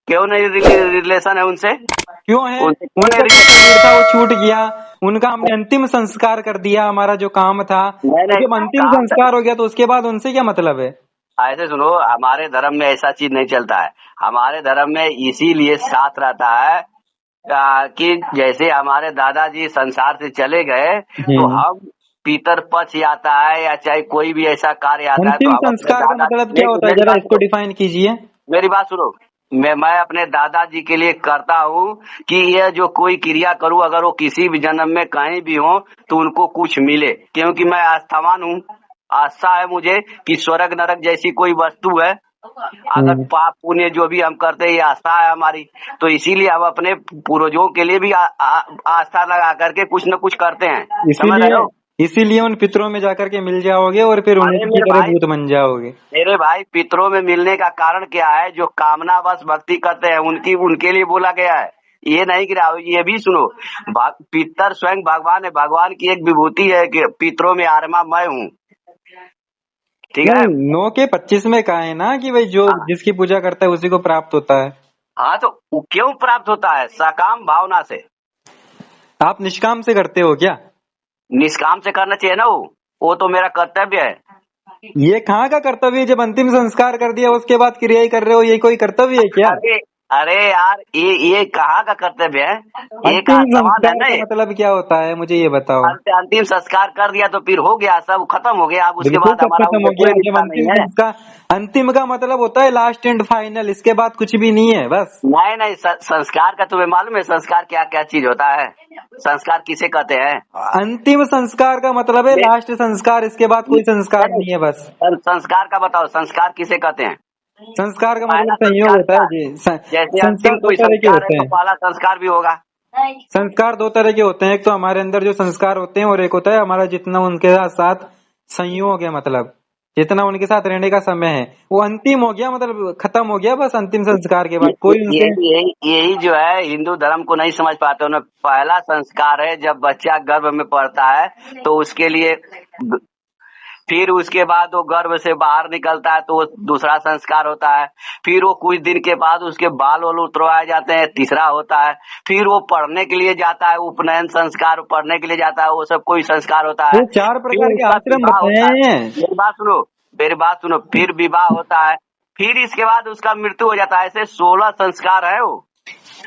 क्यों नहीं रिलेशन है उनसे? क्यों है? उनका जो शरीर था वो छूट गया, उनका हमने अंतिम संस्कार कर दिया, हमारा जो काम था, तो जब अंतिम संस्कार हो गया तो उसके बाद उनसे क्या मतलब है? ऐसे सुनो, हमारे धर्म में ऐसा चीज नहीं चलता है। हमारे धर्म में इसीलिए साथ रहता है कि जैसे हमारे दादाजी संसार से चले गए तो हम पितर पक्ष आता है या चाहे कोई भी ऐसा कार्य आता है तो अंतिम हम अपने संस्कार का मतलब क्या होता है, जरा इसको डिफाइन कीजिए। मेरी बात सुनो, मैं अपने दादाजी के लिए करता हूँ कि यह जो कोई क्रिया करूँ, अगर वो किसी भी जन्म में कहीं भी हो तो उनको कुछ मिले, क्योंकि मैं आस्थावान हूँ। आस्था है मुझे कि स्वर्ग नरक जैसी कोई वस्तु है, अगर पाप पुण्य जो भी हम करते हैं ये आस्था है हमारी, तो इसीलिए हम अपने पूर्वजों के लिए भी आस्था लगा करके कुछ न कुछ करते हैं, समझ रहे हो? इसीलिए उन पितरों में जाकर के मिल जाओगे और फिर उन्हीं की तरह दूत बन जाओगे। मेरे भाई, पितरों में मिलने का कारण क्या है? जो कामना बस भक्ति करते हैं उनके लिए बोला गया है। ये नहीं गिरा, ये भी सुनो, पितर स्वयं भगवान है, भगवान की एक विभूति है कि पितरों में आत्मा मैं हूँ, ठीक है? 9 के 25 में कहा है ना कि भाई जो जिसकी पूजा करता है उसी को प्राप्त होता है। हाँ, तो क्यों प्राप्त होता है? सकाम भावना से। आप निष्काम से करते हो क्या? निष्काम से करना चाहिए ना, वो तो मेरा कर्तव्य है। ये कहाँ का कर्तव्य है? जब अंतिम संस्कार कर दिया उसके बाद क्रिया ही कर रहे हो, ये कोई कर्तव्य है क्या? अरे यार, ये कहाँ का कर्तव्य है? एक अंतिम सवाल है संस्कार ना, का मतलब क्या होता है, मुझे ये बताओ। अंतिम संस्कार कर दिया तो फिर हो गया, सब खत्म हो गया, अब उसके बिल्कुल बाद सब हमारा खत्म हो उनसे गया। कोई जब रिश्ता नहीं है। अंतिम का मतलब होता है लास्ट एंड फाइनल, इसके बाद कुछ भी नहीं है, बस। नहीं, संस्कार का तुम्हें मालूम है संस्कार क्या क्या चीज होता है? संस्कार किसे कहते हैं? अंतिम संस्कार का मतलब है लास्ट संस्कार, इसके बाद कोई संस्कार नहीं है, बस। संस्कार का बताओ, संस्कार किसे कहते हैं? संस्कार का मतलब संयोग होता है जी। जैसे संस्कार अंतिम दो कोई तरह के संस्कार है होते तो हैं। पहला संस्कार भी होगा। संस्कार 2 तरह के होते हैं, एक तो हमारे अंदर जो संस्कार होते हैं और एक होता है हमारा जितना उनके साथ संयोग है, मतलब जितना उनके साथ रहने का समय है वो अंतिम हो गया, मतलब खत्म हो गया, बस अंतिम संस्कार के बाद कोई उनसे। यही जो है हिंदू धर्म को नहीं समझ पाते उन्हें। पहला संस्कार है जब बच्चा गर्भ में पड़ता है तो उसके लिए फिर उसके बाद वो गर्भ से बाहर निकलता है तो वो दूसरा संस्कार होता है। फिर वो कुछ दिन के बाद उसके बाल वाल उतरवाए जाते हैं, तीसरा होता है। फिर वो पढ़ने के लिए जाता है, उपनयन संस्कार, पढ़ने के लिए जाता है, वो सब कोई संस्कार होता है। ये 4 फिर प्रकार के उसका आश्रम विवाह होता है। बताए हैं। मेरी बात सुनो, फिर विवाह होता है। फिर इसके बाद उसका मृत्यु हो जाता है। ऐसे 16 संस्कार है वो।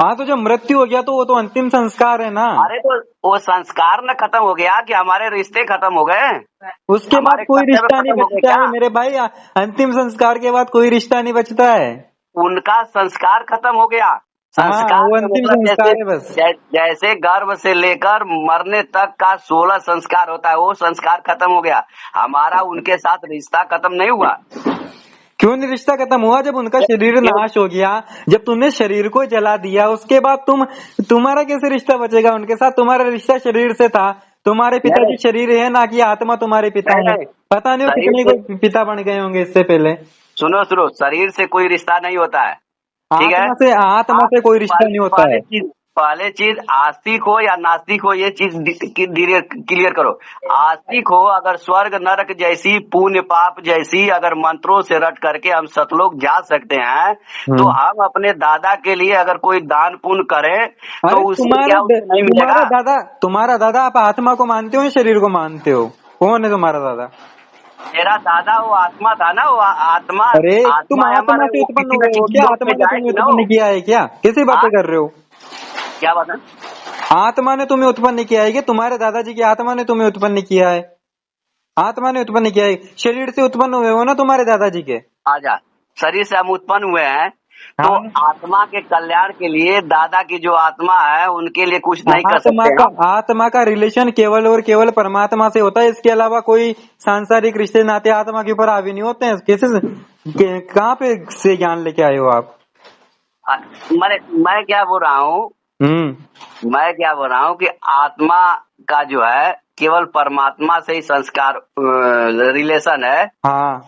हाँ, तो जब मृत्यु हो गया तो वो तो अंतिम संस्कार है ना। अरे तो वो संस्कार न खत्म हो गया कि हमारे रिश्ते खत्म हो गए, उसके बाद हमारे कोई कर्तव्य रिश्ता नहीं खत्म हो गए बचता क्या? है मेरे भाई। अंतिम संस्कार के बाद कोई रिश्ता नहीं बचता है। उनका संस्कार खत्म हो गया। हाँ, संस्कार वो का अंतिम मतलब जैसे संस्कार है बस। जैसे गर्भ से लेकर मरने तक का 16 संस्कार होता है, वो संस्कार खत्म हो गया। हमारा उनके साथ रिश्ता खत्म नहीं हुआ। क्यों नहीं रिश्ता खत्म हुआ? जब उनका शरीर क्यों? नाश हो गया, जब तुमने शरीर को जला दिया, उसके बाद तुम्हारा कैसे रिश्ता बचेगा उनके साथ? तुम्हारा रिश्ता शरीर से था। तुम्हारे पिताजी नहीं शरीर है ना कि आत्मा तुम्हारे पिता नहीं है। नहीं, पता नहीं वो शरीर कितने से को पिता बन गए होंगे इससे पहले। सुनो, शरीर से कोई रिश्ता नहीं होता है, ठीक है। आत्मा आप से कोई रिश्ता नहीं होता है। पहले चीज आस्तिक हो या नास्तिक हो, ये चीज क्लियर करो। आस्तिक हो, अगर स्वर्ग नरक जैसी, पुण्य पाप जैसी अगर मंत्रों से रट करके हम सतलोक जा सकते हैं, तो हम अपने दादा के लिए अगर कोई दान पुण्य करें तो अरे उससे क्या उससे नहीं मिलेगा? तुम्हारा दादा आप आत्मा को मानते हो या शरीर को मानते हो? कौन है तुम्हारा दादा? मेरा दादा वो आत्मा था ना, वो आत्मा। अरे तुम आत्मा है आत्मा हमारे, से वो उत्पन्न किसी न हुए हो किसी क्या? लोक में आत्मा ने तुम्हें जाएगी ना उत्पन्न वो। किया है क्या? कैसी बातें हाँ, कर रहे हो? क्या बात है? आत्मा ने तुम्हें उत्पन्न किया है कि तुम्हारे दादाजी की आत्मा ने तुम्हें उत्पन्न किया है? आत्मा ने उत्पन्न किया है। शरीर से उत्पन्न हुए हो ना तुम्हारे दादाजी के। आजा, शरीर से हम उत्पन्न हुए हैं, तो हाँ, आत्मा के कल्याण के लिए दादा की जो आत्मा है उनके लिए कुछ नहीं कर सकते हम। आत्मा का रिलेशन केवल और केवल परमात्मा से होता है। इसके अलावा कोई सांसारिक रिश्ते नाते आत्मा के ऊपर हावी नहीं होते हैं। कहाँ पे से ज्ञान लेके आए हो आप? मैं क्या बोल रहा हूँ, मैं क्या बोल रहा हूँ कि आत्मा का जो है केवल परमात्मा से ही संस्कार रिलेशन है। हाँ,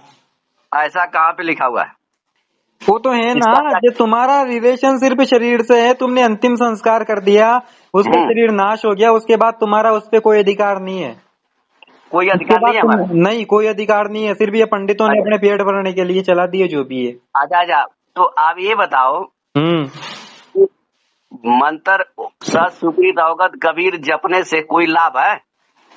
ऐसा कहाँ पे लिखा हुआ है? वो तो है ना। इसका जो तुम्हारा रिलेशन सिर्फ शरीर से है, तुमने अंतिम संस्कार कर दिया, उसका शरीर नाश हो गया, उसके बाद तुम्हारा उस पर कोई अधिकार नहीं है। कोई उसके अधिकार बाद नहीं है हमारा। नहीं, कोई अधिकार नहीं है। सिर्फ ये पंडितों ने अपने पेट भरने के लिए चला दिए जो भी है। आजा, तो आप ये बताओ, मंत्र सत सुकृत अवगत कबीर जपने से कोई लाभ है?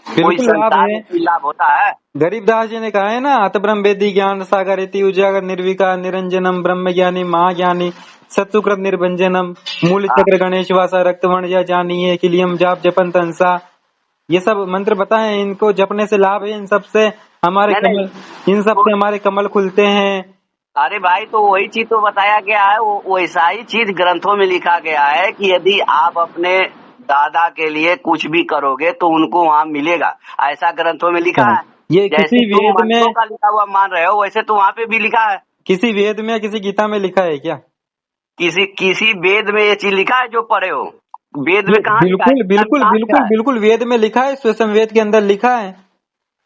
कोई बिल्कुल लाभ संसार है। में कोई लाभ होता है? गरीबदास जी ने कहा है ना, अत ब्रह्म वेदी ज्ञान सागर इति उजागर निर्विकार निरंजनम ब्रह्म ज्ञानी महाज्ञानी सत्सुकृत निर्भंजनम मूल चक्र गणेश वासा रक्तवर्ण या जानिए किलियम जाप जपन तंसा। ये सब मंत्र बताए, इनको जपने से लाभ है। इन सब से हमारे कमल खुलते हैं। अरे भाई, तो वही चीज तो बताया गया है, वैसा ही चीज ग्रंथों में लिखा गया है कि यदि आप अपने दादा के लिए कुछ भी करोगे तो उनको वहाँ मिलेगा। ऐसा ग्रंथों में लिखा है। ये जैसे किसी तुम वेद में, मंत्रों का लिखा हुआ मान रहे हो, वैसे तो वहाँ पे भी लिखा है। किसी वेद में, किसी गीता में लिखा है क्या? किसी वेद में ये चीज लिखा है जो पढ़े हो? वेद में कहाँ लिखा है? बिल्कुल बिल्कुल बिल्कुल बिल्कुल, वेद में लिखा है, सूक्ष्म वेद के अंदर लिखा है।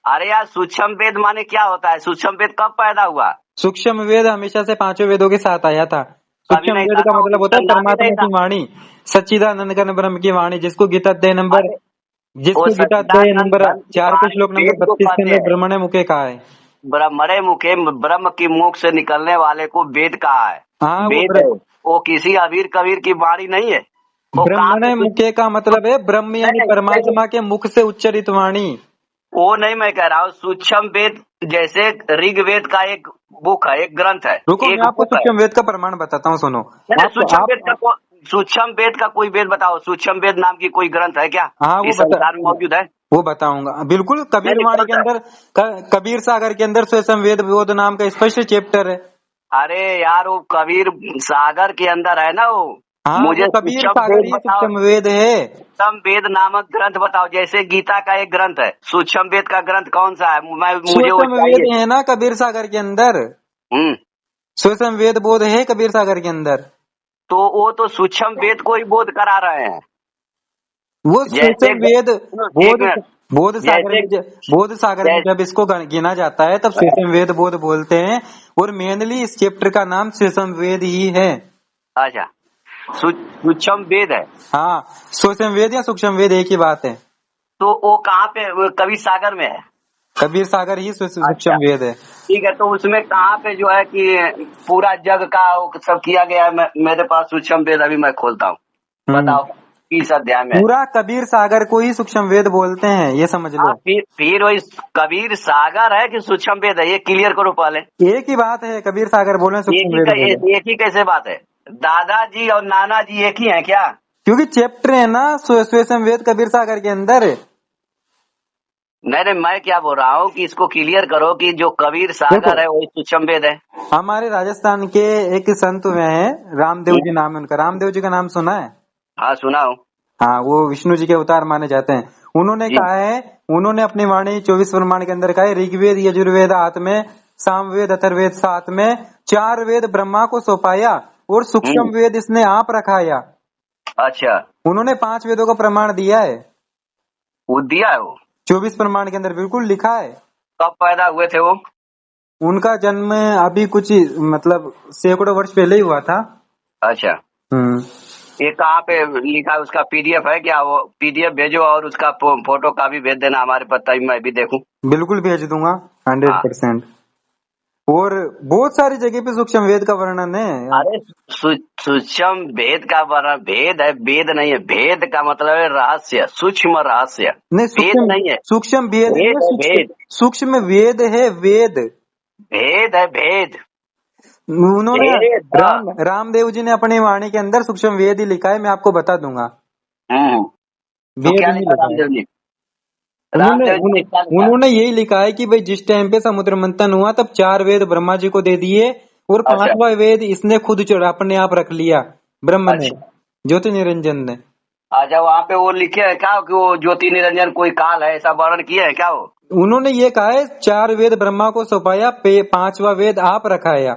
अरे यार, सूक्ष्म वेद माने क्या होता है? सूक्ष्म वेद कब पैदा हुआ? सूक्ष्म वेद हमेशा से 5 वेदों के साथ आया था। कभी सूक्ष्म नहीं वेद था का ना, मतलब होता है उसका नाम ही परमात्मा नहीं था। की वाणी, सच्चिदानंद घन ब्रह्म की वाणी, जिसको गीता अध्याय नंबर अरे वो 4 के श्लोक नंबर वेद को 32 के कहते अंदर हैं। ब्रह्मणे मुखे कहा है। ब्रह्मणे मुखे, ब्रह्म की मुख से निकलने वाले को वेद कहा है। हाँ, वेद है वो किसी अबीर कबीर की वाणी नहीं है। वो कहाँ ब्रह्मणे पे? मुखे का मतलब है ब्रह्म यानी परमात्मा के मुख से उच्चरित वाणी। वो नहीं मैं कह रहा हूँ, सूक्ष्म वेद जैसे ऋग्वेद का एक बुक है, एक ग्रंथ है, रुको, एक मैं आपको बुक है। सूक्ष्म वेद का प्रमाण बताता हूँ, सुनो। सूक्ष्म वेद का कोई वेद बताओ। सूक्ष्म वेद नाम की कोई ग्रंथ है क्या हाँ, इस संसार में मौजूद है? वो बताऊंगा बिल्कुल। कबीर वाणी के अंदर, कबीर सागर के अंदर सूक्ष्म वेद बोध नाम का स्पष्ट चैप्टर है। अरे यार, वो कबीर सागर के अंदर है ना वो। हाँ, मुझे वो कबीर सूक्ष्म सागर वेद ही बताओ। सूक्ष्म वेद है। सूक्ष्म वेद नामक ग्रंथ बताओ। जैसे गीता का एक ग्रंथ है, सूक्ष्म वेद का ग्रंथ कौन सा है? मुझे वो सूक्ष्म वेद चाहिए। है ना कबीर सागर के अंदर। सूक्ष्म वेद बोध है कबीर सागर के अंदर। तो वो तो सूक्ष्म वेद को ही बोध करा रहे हैं। वो सूक्ष्म वेद बोध सागर में जब इसको गिना जाता है तब सूक्ष्म वेद बोध बोलते हैं। और मेनली इस चैप्टर का नाम सूक्ष्म वेद ही है। अच्छा, सूक्ष्म वेद है। हाँ, सूक्ष्म वेद या सूक्ष्म वेद एक ही बात है। तो वो कहाँ पे? कबीर सागर में है। कबीर सागर ही सूक्ष्म वेद है। ठीक है, तो उसमें कहाँ पे जो है कि पूरा जग का वो सब किया गया है? मेरे पास सूक्ष्म वेद अभी मैं खोलता हूँ, बताओ किस अध्याय में? पूरा कबीर सागर को ही सूक्ष्म वेद बोलते हैं, ये समझ लो। फिर वही कबीर सागर है कि सूक्ष्म वेद है, ये क्लियर करो पहले। एक ही बात है, कबीर सागर बोले सूक्ष्म वेद बोले। एक ही कैसे बात है? दादाजी और नाना जी एक ही है क्या? क्योंकि चैप्टर है ना सूक्ष्म वेद कबीर सागर के अंदर। नहीं, मैं क्या बोल रहा हूँ कि इसको क्लियर करो कि जो कबीर सागर है वही सूक्ष्म वेद है। हमारे राजस्थान के एक संत हुए हैं, रामदेव जी नाम है उनका। रामदेव जी का नाम सुना है? हाँ, सुना हूँ। हाँ, वो विष्णु जी के अवतार माने जाते हैं। उन्होंने कहा है, उन्होंने अपनी वाणी 24 ब्रह्मांड के अंदर कहा है, ऋग्वेद यजुर्वेद आत्मे, सामवेद अथर्वेद सात में, 4 वेद ब्रह्मा को सौंपाया और सूक्ष्म वेद इसने आप रखाया। अच्छा, उन्होंने 5 वेदों का प्रमाण दिया है। वो दिया है? वो 24 ब्रह्मांड के अंदर बिल्कुल लिखा है। कब पैदा हुए थे वो? उनका जन्म अभी कुछ मतलब सैकड़ों वर्ष पहले ही हुआ था। अच्छा, ये कहाँ पे लिखा है? उसका पीडीएफ है क्या? वो पीडीएफ भेजो और उसका फोटो का भी भेज देना हमारे पास, तभी मैं भी देखूं। बिल्कुल भेज दूंगा 100%। और बहुत सारी जगह पे सूक्ष्म वेद का वर्णन है। अरे सूक्ष्म वेद का वर्णन, भेद है, वेद नहीं है। भेद का मतलब है रहस्य, सूक्ष्म रहस्य। वेद नहीं है, सूक्ष्म वेद भेद है, भेद। सूक्ष्म वेद है, वेद भेद है, भेद। उन्होंने रामदेव जी ने अपनी वाणी के अंदर सूक्ष्म वेद ही लिखा है, मैं आपको बता दूंगा। तो क्या लिखा रामदेव जी? उन्होंने यही लिखा है कि भाई जिस टाइम पे समुद्र मंथन हुआ तब 4 वेद ब्रह्मा जी को दे दिए और 5वां वेद इसने खुद अपने आप रख लिया, ब्रह्म ने, ज्योति निरंजन ने। अच्छा, वहाँ पे वो लिखे है क्या कि वो ज्योति निरंजन कोई काल है, ऐसा वर्णन किया है क्या? वो उन्होंने ये कहा है 4 वेद ब्रह्मा को सौंपाया, 5वां वेद आप रखाया।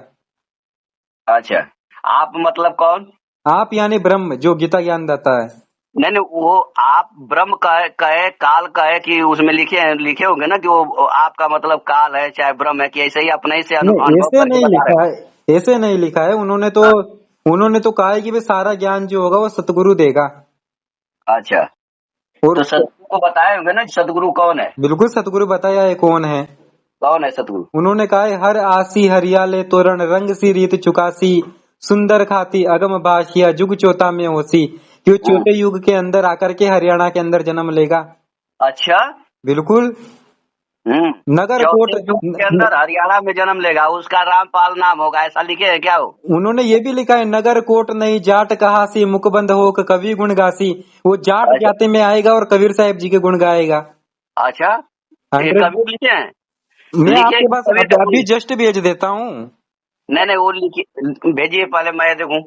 अच्छा, आप मतलब कौन? आप यानी ब्रह्म, जो गीता ज्ञान देता है। नहीं, वो आप ब्रह्म कहे काल कहे कि उसमें लिखे होंगे ना कि वो आपका मतलब काल है चाहे ब्रह्म है, कि ऐसे ही अपने से ऐसे नहीं लिखा है, ऐसे नहीं लिखा है। उन्होंने तो कहा है कि भाई सारा ज्ञान जो होगा वो सतगुरु देगा। अच्छा, और तो सतगुरु को बताए होंगे ना सतगुरु कौन है? बिल्कुल, सतगुरु बताया है कौन है। कौन है सतगुरु? उन्होंने कहा है, हर आसी हरियाले तोरण, रंग सी रीत चुकासी, सुंदर खाती अगम भाषिया, जुग चौथा में होसी। कि वो चौथे युग के अंदर आकर के हरियाणा के अंदर जन्म लेगा। अच्छा, बिल्कुल। नगर कोट के अंदर हरियाणा में जन्म लेगा, उसका रामपाल नाम होगा, ऐसा लिखे है क्या? वो उन्होंने ये भी लिखा है, नगर कोट नहीं जाट कहासी, मुखबंद हो कवि गुण गासी। वो जाट जाति में आएगा और कबीर साहिब जी के गुण गाएगा। अच्छा, कबीर लिखे हैं? मैं आपके पास अभी जस्ट भेज देता हूँ। नहीं, वो लिखिए, भेजिए पहले मैं देखूं।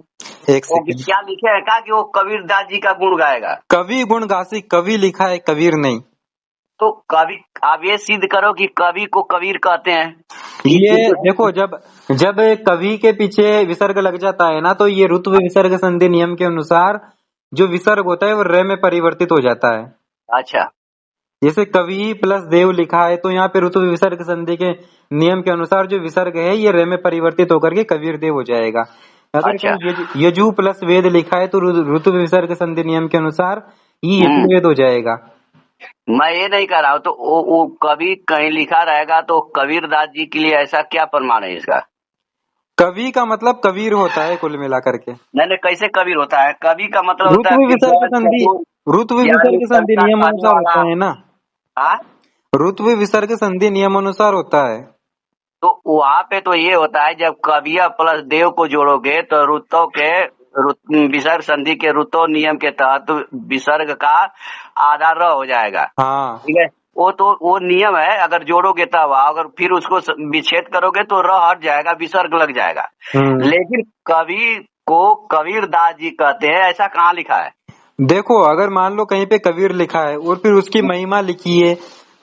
क्या लिखे है क्या कि वो कबीर दास जी का गुण गाएगा? कवि गुण गासी, कवि लिखा है, कबीर नहीं। तो कवि, आप ये सिद्ध करो कि कवि को कबीर कहते हैं। ये देखो, जब कवि के पीछे विसर्ग लग जाता है ना, तो ये ऋत्व विसर्ग संधि नियम के अनुसार जो विसर्ग होता है वो रे में परिवर्तित हो जाता है। अच्छा, जैसे कवि प्लस देव लिखा है तो यहाँ पे ऋतु विसर्ग संधि के नियम के अनुसार जो विसर्ग है ये रे में परिवर्तित होकर के कबीर देव हो जाएगा। अगर यजु प्लस वेद लिखा है तो ऋतु विसर्ग संधि नियम के अनुसार ये यजुर्वेद हो जाएगा। मैं ये नहीं कह रहा हूँ, तो वो कवि कहीं लिखा रहेगा तो कबीर दास जी के लिए ऐसा क्या प्रमाण है इसका? कवि का मतलब कबीर होता है कुल मिलाकर के। नहीं, कैसे कबीर होता है? कवि का मतलब होता है ऋतु विसर्ग संधि नियम अनुसार होता है ना। ऋत्व विसर्ग संधि नियम अनुसार होता है। तो वहाँ पे तो ये होता है जब कविया प्लस देव को जोड़ोगे तो ऋतु के विसर्ग संधि के ऋतु नियम के तहत विसर्ग का आधार हो जाएगा। हाँ, ठीक है। वो नियम है, अगर जोड़ोगे तब, अगर फिर उसको विच्छेद करोगे तो र हट जाएगा, विसर्ग लग जाएगा। लेकिन कवि को कबीर दास जी कहते हैं, ऐसा कहाँ लिखा है? देखो, अगर मान लो कहीं पे कबीर लिखा है और फिर उसकी महिमा लिखी है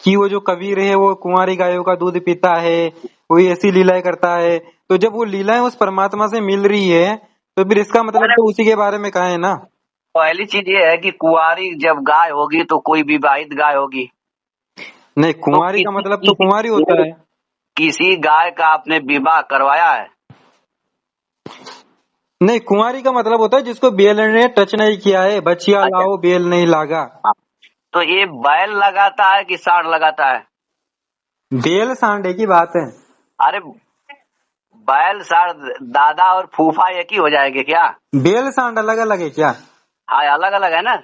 कि वो जो कबीर है वो कुंवारी गायों का दूध पीता है, वो ऐसी लीलाएं करता है, तो जब वो लीलाएं उस परमात्मा से मिल रही है तो फिर इसका मतलब तो उसी के बारे में कहा है ना। पहली चीज ये है कि कुंवारी जब गाय होगी तो कोई विवाहित गाय होगी। नहीं, कुंवारी का मतलब तो कुंवारी होता है। किसी गाय का आपने विवाह करवाया है? नहीं, कुंवारी का मतलब होता है जिसको बेल ने टच नहीं किया है, बच्चिया लाओ बेल नहीं लागा। तो ये बैल लगाता है कि सांड लगाता है? बेल सांडे की बात है। अरे बैल साढ़ दादा और फूफा एक ही हो जाएंगे क्या? बेल सांड अलग अलग है क्या? हाँ अलग अलग है ना।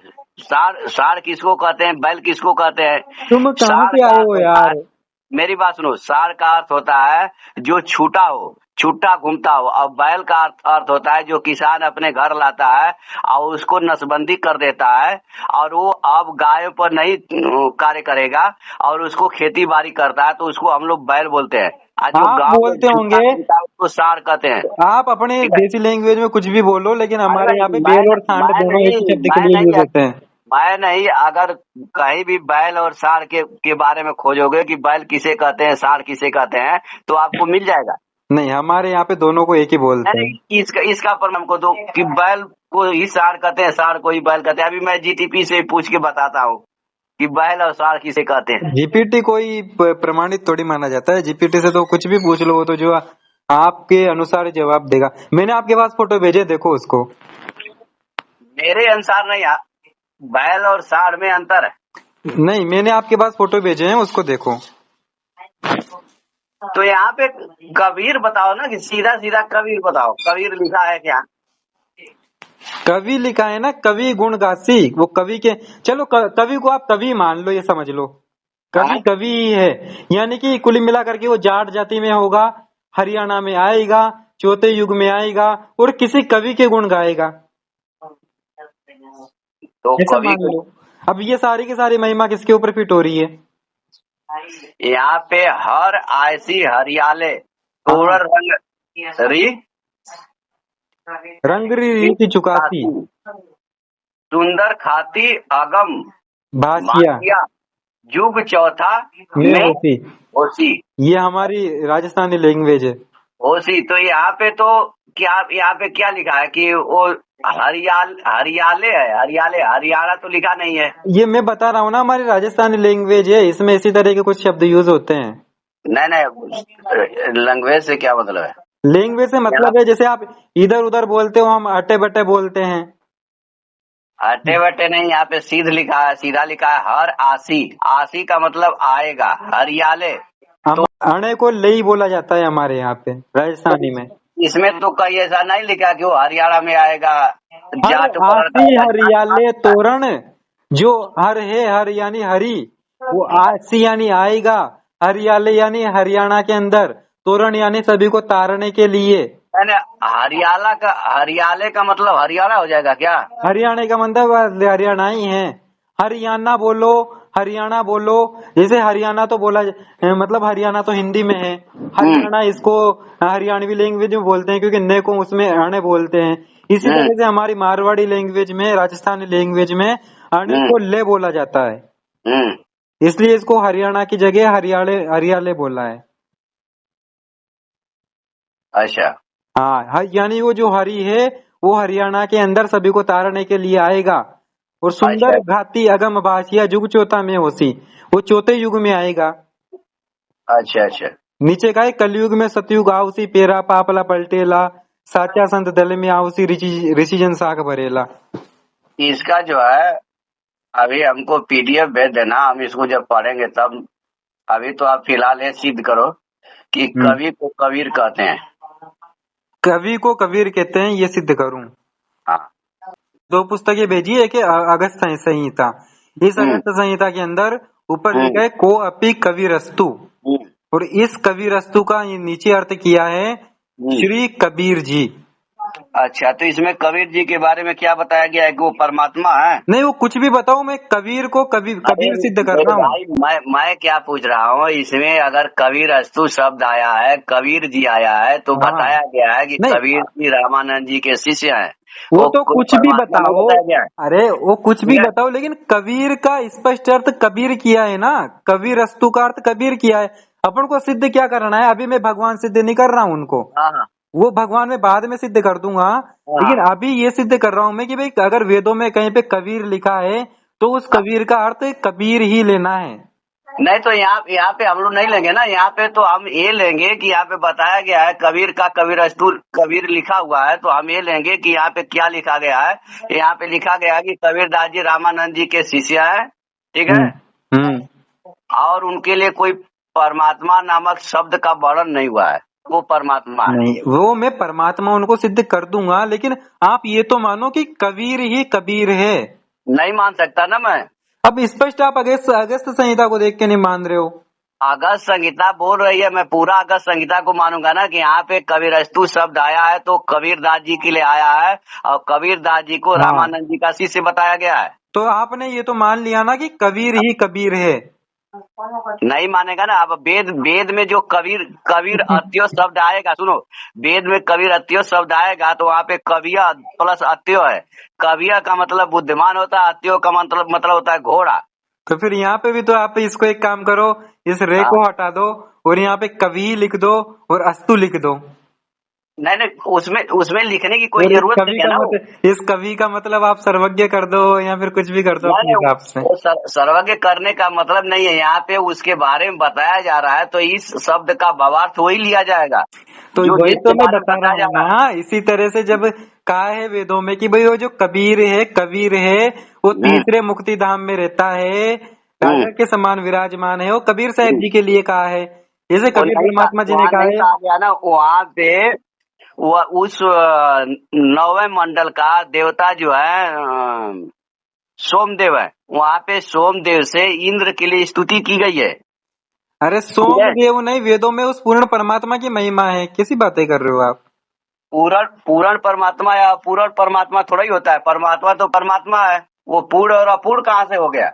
साढ़ साढ़ किसको कहते हैं, बैल किसको कहते हैं? तुम कहाँ साढ़ से का आए अर्थ हो होता है, यार? मेरी बात सुनो, साढ़ का अर्थ होता है जो छूटा हो, छुट्टा घूमता हो। और बैल का अर्थ होता है जो किसान अपने घर लाता है और उसको नसबंदी कर देता है, और वो अब गायों पर नहीं कार्य करेगा और उसको खेती बाड़ी करता है, तो उसको हम लोग बैल बोलते हैं। आज जो आप गाँव में बोलते छुट्टा होंगे, घूमता है उसको साढ़ कहते हैं। आप अपने ठीक है। देसी लैंग्वेज में कुछ भी बोलो, लेकिन अरे हमारे यहाँ नहीं, पे बेल और सांड दोनों एक ही शब्द के मैं लिए यूज नहीं, होते हैं। मैं नहीं। अगर कहीं भी बैल और साढ़ के बारे में खोजोगे कि बैल किसे कहते हैं, साढ़ किसे कहते हैं, तो आपको मिल जाएगा। नहीं, हमारे यहाँ पे दोनों को एक ही बोलते हैं। नहीं, इसका प्रमाण को दो कि बैल को ही साढ़ कहते हैं, साढ़ को ही बैल कहते हैं। अभी मैं जीटीपी से पूछ के बताता हूँ कि बैल और साढ़ किसे कहते हैं। जीपीटी कोई प्रमाणित थोड़ी माना जाता है। जीपीटी से तो कुछ भी पूछ लो, वो तो जो आपके अनुसार जवाब देगा। मैंने आपके पास फोटो भेजे, देखो उसको। मेरे अनुसार नहीं, बैल और साढ़ में अंतर है। नहीं, मैंने आपके पास फोटो भेजे हैं, उसको देखो। तो यहाँ पे कबीर बताओ ना, कि सीधा सीधा कबीर बताओ, कबीर लिखा है क्या? कवि लिखा है ना, कवि गुणगासी। वो कवि के, चलो कवि को आप कवि मान लो, ये समझ लो कवि हाँ? कवि ही है। यानी कि कुल मिला करके वो जाट जाति में होगा, हरियाणा में आएगा, चौथे युग में आएगा और किसी कवि के गुण गाएगा, तो ऐसा कवि मान को लो। अब ये सारी की सारी महिमा किसके ऊपर फिट हो रही है? यहाँ पे हर आयसी हरियाले हाँ, तोरण रंग री रंग रीति चुकाती खाती, सुंदर खाती अगम भासिया मासिया, युग चौथा में में होती। होसी। ये हमारी राजस्थानी लैंग्वेज है। होसी तो यहाँ पे तो क्या, यहाँ पे क्या लिखा है कि वो हरियाले है, हरियाले, हरियाणा तो लिखा नहीं है। ये मैं बता रहा हूँ ना, हमारी राजस्थानी लैंग्वेज है, इसमें इसी तरह के कुछ शब्द यूज होते हैं। नहीं नहीं, लैंग्वेज से क्या मतलब है? लैंग्वेज से मतलब है, जैसे आप इधर उधर बोलते हो, हम अटे बटे बोलते हैं। अटे बटे नहीं, यहाँ पे सीध लिखा है, सीधा लिखा है हर आसी। आसी का मतलब आएगा, हरियाले। हम अणे को ले बोला जाता है हमारे यहाँ पे तो राजस्थानी में। इसमें तो कहीं ऐसा नहीं लिखा कि वो हरियाणा में आएगा। हर जाट वर्ण आसी का हरियाले तोरण, जो हर है हर यानी हरी, वो आसी यानी आएगा, हरियाले यानी हरियाणा के अंदर, तोरण यानी सभी को तारने के लिए। यानी हरियाला का, हरियाले का मतलब हरियाणा हो जाएगा क्या? हरियाणा का मतलब हरियाणा ही है। हरियाणा बोलो, हरियाणा बोलो। जैसे हरियाणा तो बोला मतलब हरियाणा तो हिंदी में है, हरियाणा इसको हरियाणवी लैंग्वेज में बोलते हैं, क्योंकि ने को उसमें अणे बोलते हैं। इसी तरह से हमारी मारवाड़ी लैंग्वेज में, राजस्थानी लैंग्वेज में अणे को ले बोला जाता है, इसलिए इसको हरियाणा की जगह हरियाले बोला है। अच्छा। हाँ, यानी वो जो हरि है वो हरियाणा के अंदर सभी को तारने के लिए आएगा। और अच्छा। सुंदर घाती अगम भाषिया जुग चौथा में होसी, वो चौथे युग में आएगा। अच्छा अच्छा। नीचे का है, कलयुग में सतयुग आवसी, पेरा पापला पलटेला, साचा संत दल में आवसी, ऋषि जन साख भरेला। इसका जो है, अभी हमको पीडीएफ भेज देना, हम इसको जब पढ़ेंगे तब। अभी तो आप फिलहाल ये सिद्ध करो कि कवि को कबीर कहते हैं। कवि को कबीर कहते हैं, ये सिद्ध करूं? हाँ। दो पुस्तकें भेजी है कि अगस्त संहिता। इस अगस्त संहिता के अंदर ऊपर लिखा है को अपि कविरस्तु, और इस कविरस्तु का नीचे अर्थ किया है श्री कबीर जी। अच्छा, तो इसमें कबीर जी के बारे में क्या बताया गया है कि वो परमात्मा है? नहीं, वो कुछ भी बताओ, मैं कबीर को कबीर सिद्ध कर रहा हूँ। भाई मैं क्या पूछ रहा हूँ, इसमें अगर कबीर अस्तु शब्द आया है, कबीर जी आया है, तो बताया गया है कि कबीर जी रामानंद जी के शिष्य हैं। वो तो कुछ भी बताओ, बताया गया है। अरे वो कुछ भी बताओ, लेकिन कबीर का स्पष्ट अर्थ कबीर किया है ना, कबीर अस्तु का अर्थ कबीर किया है। अपन को सिद्ध क्या करना है? अभी मैं भगवान सिद्ध नहीं कर रहा हूँ उनको, वो भगवान में बाद में सिद्ध कर दूंगा, लेकिन अभी ये सिद्ध कर रहा हूँ मैं कि भाई अगर वेदों में कहीं पे कबीर लिखा है तो उस कबीर का अर्थ कबीर ही लेना है। नहीं तो यहाँ पे हम लोग नहीं लेंगे ना, यहाँ पे तो हम ये लेंगे कि यहाँ पे बताया गया है कबीर का कबीर अस्तु कबीर लिखा हुआ है, तो हम ये लेंगे कि यहाँ पे क्या लिखा गया है। यहाँ पे लिखा गया है कि कबीरदास जी रामानंद जी के शिष्य हैं, ठीक है, और उनके लिए कोई परमात्मा नामक शब्द का वर्णन नहीं हुआ है, वो परमात्मा है। नहीं, वो मैं परमात्मा उनको सिद्ध कर दूंगा, लेकिन आप ये तो मानो कि कबीर ही कबीर है। नहीं मान सकता ना मैं। अब स्पष्ट आप अगस्त संहिता को देख के नहीं मान रहे हो। अगस्त संहिता बोल रही है, मैं पूरा अगस्त संहिता को मानूंगा ना कि यहाँ पे कबीरस्तु शब्द आया है तो कबीरदास जी के लिए आया है, और कबीरदास जी को हाँ। रामानंद जी का शिष्य बताया गया है। तो आपने ये तो मान लिया ना कि कबीर ही कबीर है। नहीं मानेगा ना। अब वेद में जो कबीर अत्यो शब्द आएगा, सुनो, वेद में कबीर अत्यो शब्द आएगा तो वहाँ पे कविया प्लस अत्यो है। कविया का मतलब बुद्धिमान होता है, अत्यो का मतलब होता है घोड़ा। तो फिर यहाँ पे भी तो आप इसको एक काम करो, इस रे हाँ। को हटा दो और यहाँ पे कवि लिख दो और अस्तु लिख दो। नहीं, उसमें लिखने की कोई और इस जरूरत कवि नहीं है का ना। इस कवि का मतलब आप सर्वज्ञ कर दो या फिर कुछ भी कर दो अपने नहीं, हिसाब से। वो सर्वज्ञ करने का मतलब नहीं है, यहाँ पे उसके बारे में बताया जा रहा है तो इस शब्द का भावार्थ वही लिया जाएगा तो जो वही जिसके तो मैं बारे में बता रहा बताया जा हूँ रहा है। ना, इसी तरह से जब कहा है वेदों में कि भाई वो जो कबीर है कबीर है वो तीसरे मुक्ति धाम में रहता है, राजा के समान विराजमान है, वो कबीर साहब जी के लिए कहा है, जैसे वो कबीर नहीं परमात्मा जी ने वहाँ कहा नहीं है। कहा गया ना, वहाँ पे वो उस 9वें मंडल का देवता जो है सोमदेव है, वहाँ पे सोमदेव से इंद्र के लिए स्तुति की गई है। अरे ठीक है, सोमदेव नहीं, वेदों में उस पूर्ण परमात्मा की महिमा है, कैसी बातें कर रहे हो आप। पूर्ण परमात्मा या पूर्ण परमात्मा थोड़ा ही होता है, परमात्मा तो परमात्मा है, वो पूर्ण और अपूर्ण कहाँ से हो गया।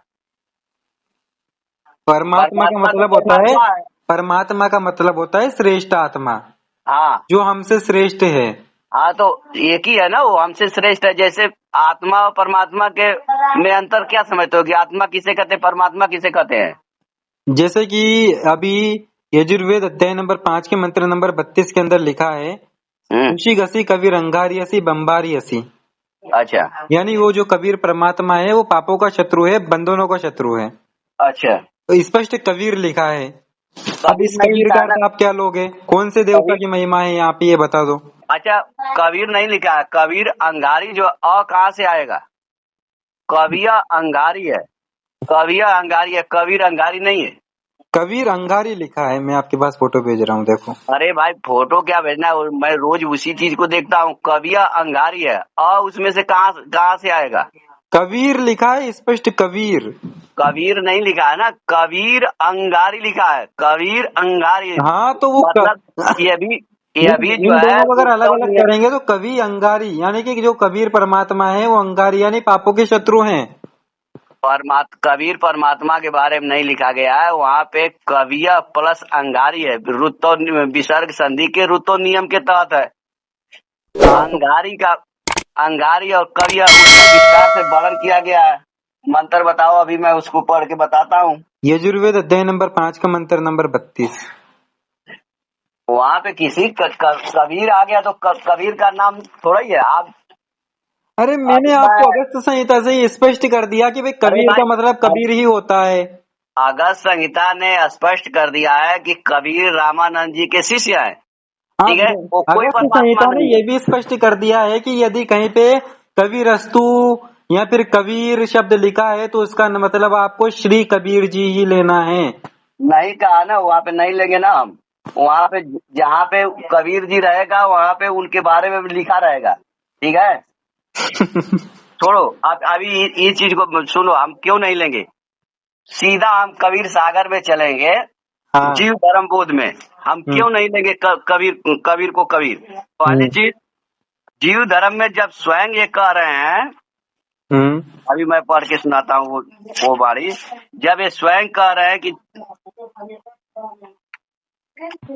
परमात्मा का परमात्मा तो मतलब होता है, परमात्मा है। परमात्मा का मतलब होता है श्रेष्ठ आत्मा, हाँ जो हमसे श्रेष्ठ है। हाँ, तो एक ही है ना, वो हमसे श्रेष्ठ है। जैसे आत्मा और परमात्मा के में अंतर क्या समझते हो कि आत्मा किसे कहते हैं, परमात्मा किसे कहते हैं। जैसे कि अभी यजुर्वेद अध्याय नंबर 5 के मंत्र नंबर 32 के अंदर लिखा है, ऋषि घसी कबीर अंगारियसी बम्बारियसी। अच्छा यानी वो जो कबीर परमात्मा है वो पापों का शत्रु है, बंधनों का शत्रु है। अच्छा, तो स्पष्ट कबीर लिखा है। अब कबीर इस नहीं कबीर लिखा का है ना। अर्थ आप क्या लोगे, कौन से देवता कबीर, की महिमा है यहाँ पे ये बता दो। अच्छा, कबीर नहीं लिखा है, कबीर अंगारी जो कहाँ से आएगा, कविया अंगारी है, कविया अंगारी है, कबीर अंगारी नहीं है। कबीर अंगारी लिखा है, मैं आपके पास फोटो भेज रहा हूँ देखो। अरे भाई फोटो क्या भेजना है, मैं रोज उसी चीज को देखता हूँ, कविया अंगारी है, उसमें से कहाँ से आएगा। कबीर लिखा है स्पष्ट, कबीर। कबीर नहीं लिखा है ना, कबीर अंगारी लिखा है, कबीर अंगारी। हाँ तो वो मतलब ये भी जो इन है दोनों को अगर अलग अलग उत्तम। करेंगे तो कवि अंगारी, यानी कि जो कबीर परमात्मा है वो अंगारी यानी पापों के शत्रु हैं। कबीर परमात्मा के बारे में नहीं लिखा गया है, वहाँ पे कविया प्लस अंगारी है, रुतो विसर्ग संधि के रुतो नियम के तहत है। अंगारी और कविया उसको विस्तार से वर्णन किया गया है। मंत्र बताओ, अभी मैं उसको पढ़ के बताता हूँ। यजुर्वेद अध्याय नंबर 5 का मंत्र नंबर 32। वहाँ पे किसी कबीर आ गया तो कबीर का नाम थोड़ा ही है। आप अरे मैंने अभी मैं आपको अगस्त संहिता से ही स्पष्ट कर दिया कि भाई अरे कबीर का मतलब भाई, कबीर ही होता है। अगस्त संहिता ने स्पष्ट कर दिया है कि कबीर रामानंद जी के शिष्य हैं। हाँ, ठीक है, वो कोई अगस्त परमात्मा संहिता ने नहीं ये है। भी स्पष्ट कर दिया है कि यदि कहीं पे कबीरस्तु या फिर कबीर शब्द लिखा है तो उसका मतलब आपको श्री कबीर जी ही लेना है। नहीं कहा ना, वहाँ पे नहीं लेंगे ना हम। वहाँ पे जहाँ पे कबीर जी रहेगा वहाँ पे उनके बारे में भी लिखा रहेगा। ठीक है, छोड़ो आप अभी ये चीज को सुनो, हम क्यों नहीं लेंगे, सीधा हम कबीर सागर में चलेंगे। हाँ। जीव धर्म बोध में हम क्यों नहीं लेंगे कबीर को कबीर। पहली चीज, जीव धर्म में जब स्वयं ये कह रहे हैं, अभी मैं पढ़ के सुनाता हूँ वो बारी, जब ये स्वयं कह रहे हैं कि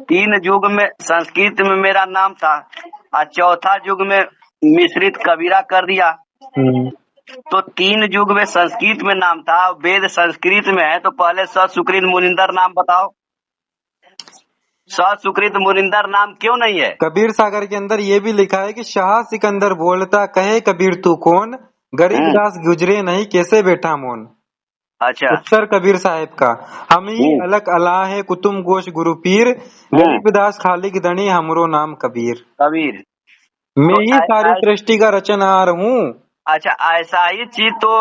3 युग में संस्कृत में मेरा नाम था और चौथा युग में मिश्रित कबीरा कर दिया। तो 3 युग में संस्कृत में नाम था, वेद संस्कृत में है, तो पहले ससुकृत मुनिंदर नाम बताओ। ससुकृत मुनिंदर नाम क्यों नहीं है। कबीर सागर के अंदर ये भी लिखा है कि शाह सिकंदर बोलता कहे कबीर तू कौन, गरीबदास गुजरे नहीं कैसे बैठा मोन। अच्छा, उत्तर कबीर साहिब का, हम ही अलग अला है कुतुम गोश गुरु पीर, गरीबदास खालिक दणी हमरो नाम कबीर। कबीर मैं तो ही सारी सृष्टि का रचनहार हूँ। अच्छा, ऐसा ही चीज तो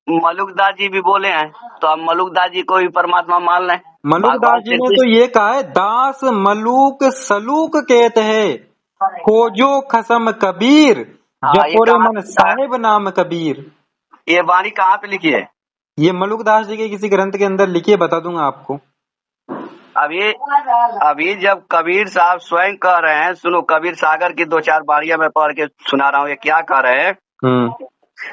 मलुकदास जी भी बोले हैं, तो हम मलुकदास जी को भी परमात्मा मान लें। मलुकदास भगवान जी श्री ने तो कृष्ण। ये कहा है, दास मलूक सलूक कहते है, खोजो खसम कबीर, हाँ, ये जपोरे कहाँ मन पे लिखा है? साहेब नाम कबीर। ये वाणी कहाँ पे लिखी है? ये मलुकदास जी के किसी ग्रंथ के अंदर लिखिए, बता दूंगा आपको। अभी अभी जब कबीर साहब स्वयं कह रहे हैं, सुनो, कबीर सागर की 2-4 बारियां मैं पढ़ के सुना रहा हूँ, ये क्या कह रहे हैं?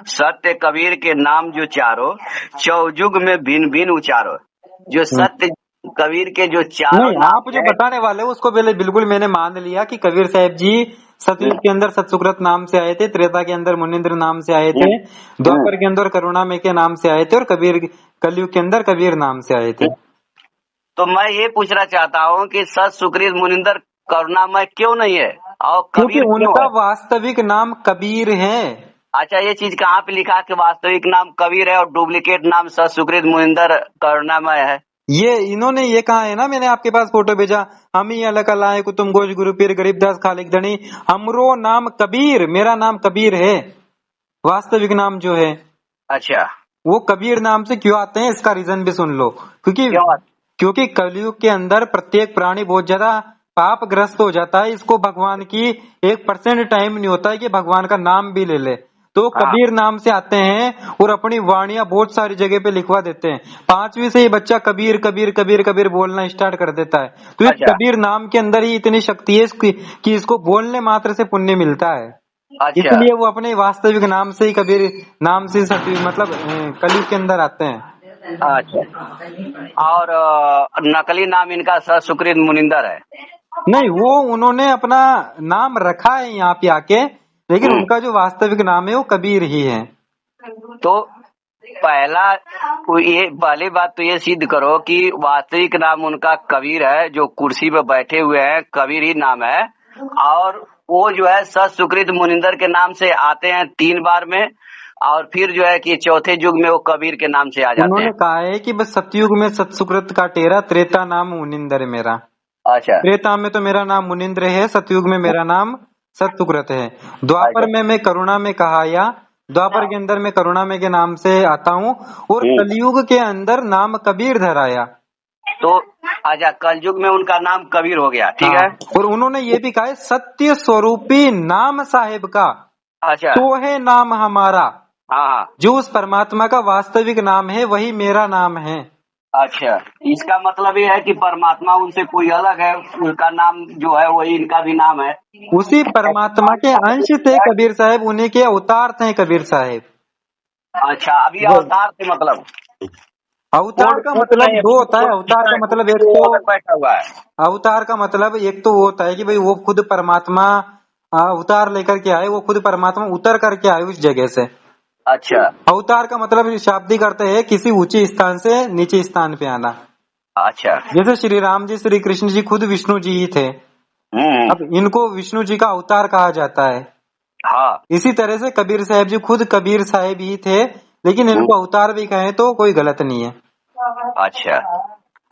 सत्य कबीर के नाम जो चारों, चौजुग में भिन्न भिन्न उचारो। जो सत्य कबीर के जो चारों नहीं, नाम आप जो है। बताने वाले हो उसको पहले बिल्कुल मैंने मान लिया कि कबीर साहब जी सतयुग के अंदर सतसुकृत नाम से आए थे, त्रेता के अंदर मुनिंद्र नाम से आए थे, द्वापर के अंदर करुणामय के नाम से आए थे, और कबीर कलयुग के अंदर कबीर नाम से आए थे। तो मैं ये पूछना चाहता हूँ कि सत सुकृत मुनिंदर करुणामय क्यों नहीं है और क्योंकि कबीर क्यों उनका है? वास्तविक नाम कबीर है। अच्छा, ये चीज कहाँ पे लिखा है कि वास्तविक नाम कबीर है और डुप्लीकेट नाम सत सुकृत मुनिंदर करुणामय है? ये इन्होंने ये कहा है ना, मैंने आपके पास फोटो भेजा, हम ही अलग लाए कुतुम गोश गुरु पीर गरीबदास खालिक धनी, हमरो नाम कबीर, मेरा नाम कबीर है, वास्तविक नाम जो है। अच्छा, वो कबीर नाम से क्यों आते हैं, इसका रीजन भी सुन लो। क्योंकि क्यों? क्योंकि कलयुग के अंदर प्रत्येक प्राणी बहुत ज्यादा पाप ग्रस्त हो जाता है, इसको भगवान की 1% टाइम नहीं होता है कि भगवान का नाम भी ले ले, तो हाँ, कबीर नाम से आते हैं और अपनी वाणियां बहुत सारी जगह पे लिखवा देते हैं। 5वीं से ही बच्चा कबीर कबीर कबीर कबीर बोलना स्टार्ट कर देता है। तो इस अच्छा, कबीर नाम के अंदर ही इतनी शक्ति है कि इसको बोलने मात्र से पुण्य मिलता है। अच्छा, इसलिए वो अपने वास्तविक नाम से ही कबीर नाम से सतयुग मतलब कलयुग के अंदर आते हैं। अच्छा। और नकली नाम इनका सत सुकृत मुनिंदर है। नहीं, वो उन्होंने अपना नाम रखा है यहाँ पे आके, लेकिन उनका जो वास्तविक नाम है वो कबीर ही है। तो पहला ये पहली बात तो ये सिद्ध करो कि वास्तविक नाम उनका कबीर है, जो कुर्सी पे बैठे हुए हैं कबीर ही नाम है, और वो जो है सत सुकृत मुनिंदर के नाम से आते हैं 3 बार में, और फिर जो है कि चौथे युग में वो कबीर के नाम से आ जाते उन्होंने हैं। कहा है कि बस सतयुग में सतसुकृत का टेरा, त्रेता नाम मुनिंदर है मेरा। अच्छा, त्रेता में तो मेरा नाम मुनिंद्र है, सतयुग में मेरा नाम सतसुकृत है। द्वापर अच्छा। में मैं करुणा में कहा, या द्वापर के अंदर मैं करुणा में के नाम से आता हूँ, और कलयुग के अंदर नाम कबीर धराया। तो अच्छा, कलयुग में उनका नाम कबीर हो गया, ठीक हाँ, है। और उन्होंने ये भी कहा है, सत्य स्वरूपी नाम साहेब का अच्छा, तो है नाम हमारा। हाँ हाँ, जो उस परमात्मा का वास्तविक नाम है वही मेरा नाम है। अच्छा। इसका मतलब ये है कि परमात्मा उनसे कोई अलग है, उनका नाम जो है वही इनका भी नाम है। उसी परमात्मा के अंश थे कबीर साहब, उन्हीं के अवतार थे कबीर साहब। अच्छा, अभी वो अवतार से मतलब अवतार का फोटो मतलब नहीं है, दो होता है। अवतार का मतलब एक वो तो अलग बैठा हुआ है। अवतार का मतलब एक तो वो होता है कि भाई वो खुद परमात्मा अवतार लेकर के आए, वो खुद परमात्मा उतर करके आए उस जगह से। अच्छा, अवतार का मतलब शाब्दिक अर्थ है किसी ऊंचे स्थान से नीचे स्थान पे आना। अच्छा। जैसे श्री राम जी श्री कृष्ण जी खुद विष्णु जी ही थे, हम्म, अब इनको विष्णु जी का अवतार कहा जाता है। हाँ, इसी तरह से कबीर साहब जी खुद कबीर साहब ही थे, लेकिन इनको अवतार भी कहें तो कोई गलत नहीं है। अच्छा।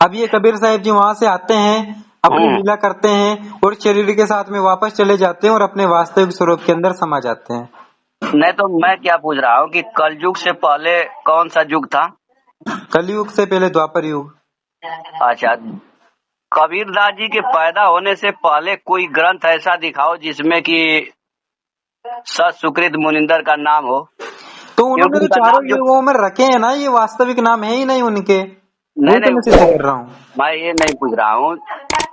अब ये कबीर साहब जी वहां से आते हैं, अपनी लीला करते हैं, और शरीर के साथ में वापस चले जाते हैं और अपने वास्तविक स्वरूप के अंदर समा जाते हैं। नहीं, तो मैं क्या पूछ रहा हूँ कि कलयुग से पहले कौन सा युग था? कलयुग से पहले द्वापर युग। अच्छा, कबीरदास जी के पैदा होने से पहले कोई ग्रंथ ऐसा दिखाओ जिसमें कि सत सुकृत मुनिंदर का नाम हो। तो उन्होंने क्योंकि तो उनका चारों नाम जो युगों में रखे हैं ना, ये वास्तविक नाम है ही नहीं उनके, नहीं वही तो नहीं, मैं सिद्ध कर रहा हूँ। मैं ये नहीं पूछ रहा हूँ।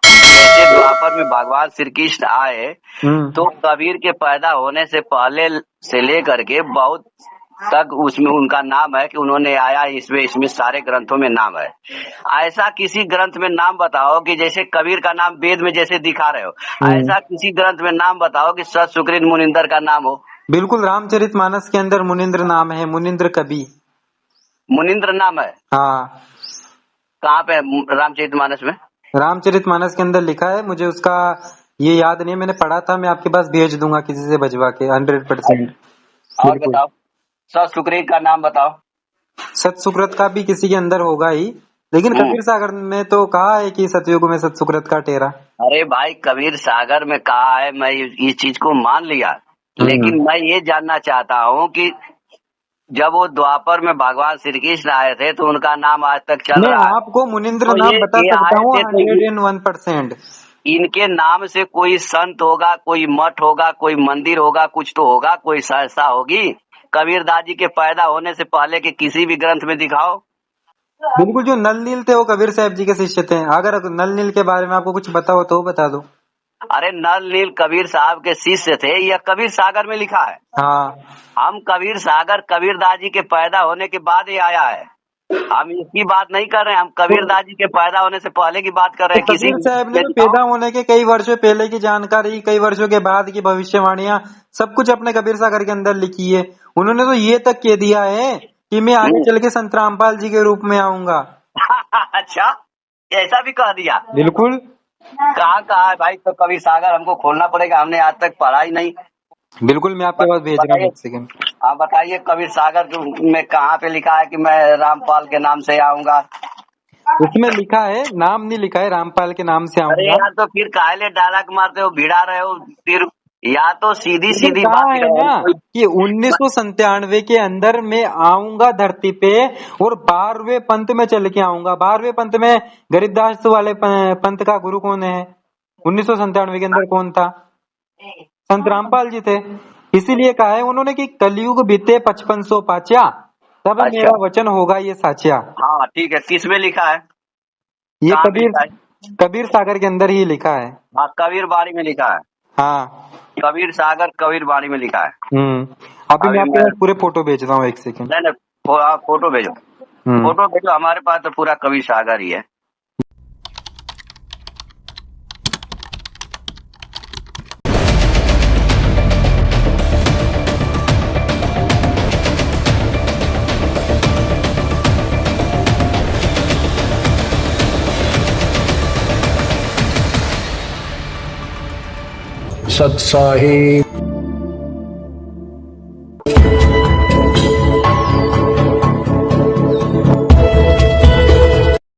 जैसे द्वापर में भगवान श्री कृष्ण आए, तो कबीर के पैदा होने से पहले से लेकर के बहुत तक उसमें उनका नाम है कि उन्होंने आया, इसमें इसमें सारे ग्रंथों में नाम है। ऐसा किसी ग्रंथ में नाम बताओ कि जैसे कबीर का नाम वेद में जैसे दिखा रहे हो, ऐसा किसी ग्रंथ में नाम बताओ कि सत सुकृत मुनिंदर का नाम हो। बिल्कुल, रामचरितमानस के अंदर मुनिंद्र नाम है, मुनिंद्र कवि। मुनिंद्र नाम है? हाँ, कहाँ पे रामचरितमानस में? रामचरितमानस के अंदर लिखा है, मुझे उसका ये याद नहीं है, मैंने पढ़ा था, मैं आपके पास भेज दूंगा किसी से बजवा के 100%। और बिल्कुल। बताओ, सत सुकृत का नाम बताओ। सतसुकृत का भी किसी के अंदर होगा ही, लेकिन कबीर सागर में तो कहा है कि सतयुग में सतसुकृत का टेरा। अरे भाई, कबीर सागर में कहा है, मैं इस चीज को मान लिया, लेकिन मैं ये जानना चाहता हूँ कि जब वो द्वापर में भगवान श्री कृष्ण आए थे तो उनका नाम आज तक चल मैं रहा है। आपको मुनिंद्र तो नाम बता ये सकता आए हूँ थे तो 101%। इनके नाम से कोई संत होगा, कोई मठ होगा, कोई मंदिर होगा, कुछ तो होगा, कोई संस्था होगी। कबीरदास जी के पैदा होने से पहले के किसी भी ग्रंथ में दिखाओ। बिल्कुल, जो नल नील थे वो कबीर साहब जी के शिष्य थे। अगर नल नील के बारे में आपको कुछ पता हो तो बता दो। अरे नल नील कबीर साहब के शिष्य थे, यह कबीर सागर में लिखा है। हाँ, हम कबीर सागर कबीरदास जी के पैदा होने के बाद ही आया है। हम इसकी बात नहीं कर रहे हैं, हम कबीरदास जी के पैदा होने से पहले की बात कर रहे तो हैं। किसी कबीर साहब ने में तो दिखाओ। पैदा होने के कई वर्षों पहले की जानकारी, कई वर्षों के बाद की भविष्यवाणियां सब कुछ अपने कबीर सागर के अंदर लिखी है। उन्होंने तो ये तक कह दिया है कि मैं आगे चल के संत रामपाल जी के रूप में आऊंगा। अच्छा, ऐसा भी कह दिया? बिल्कुल। कहा है भाई? तो कबीर सागर हमको खोलना पड़ेगा, हमने आज तक पढ़ा ही नहीं। बिल्कुल, मैं आपके पास भेज रहा हूँ, एक सेकंड। हाँ बताइए, कबीर सागर में कहाँ पे लिखा है कि मैं रामपाल के नाम से आऊंगा? उसमें लिखा है, नाम नहीं लिखा है, रामपाल के नाम से अरे आऊंगा। यार, तो फिर काहे डायलॉग मारते हो, भिड़ा रहे हो फिर? या तो सीधी लेकिन सीधी कहा बात है ना कि 1997 के अंदर मैं आऊंगा धरती पे और 12वें पंथ में चल के आऊंगा। 12वें पंथ में गरीबदास वाले पंथ का गुरु कौन है? 1997 के अंदर कौन था? संत रामपाल जी थे। इसीलिए कहा है उन्होंने कि कलयुग बीते 5500 पाचा, तब अच्छा, मेरा वचन होगा ये साचा। हाँ ठीक है। किस में लिखा है? ये कहाँ पे लिखा है? कबीर सागर के अंदर ही लिखा है। हाँ, कबीर बाड़ी में लिखा है। हाँ, कबीर सागर कबीर बाड़ी में लिखा है। अभी मैं आपके पास पूरे फोटो भेज रहा हूँ, एक सेकंड। नहीं, फोटो भेजो। फोटो भेजो, हमारे पास तो पूरा कबीर सागर ही है। सत साहिब।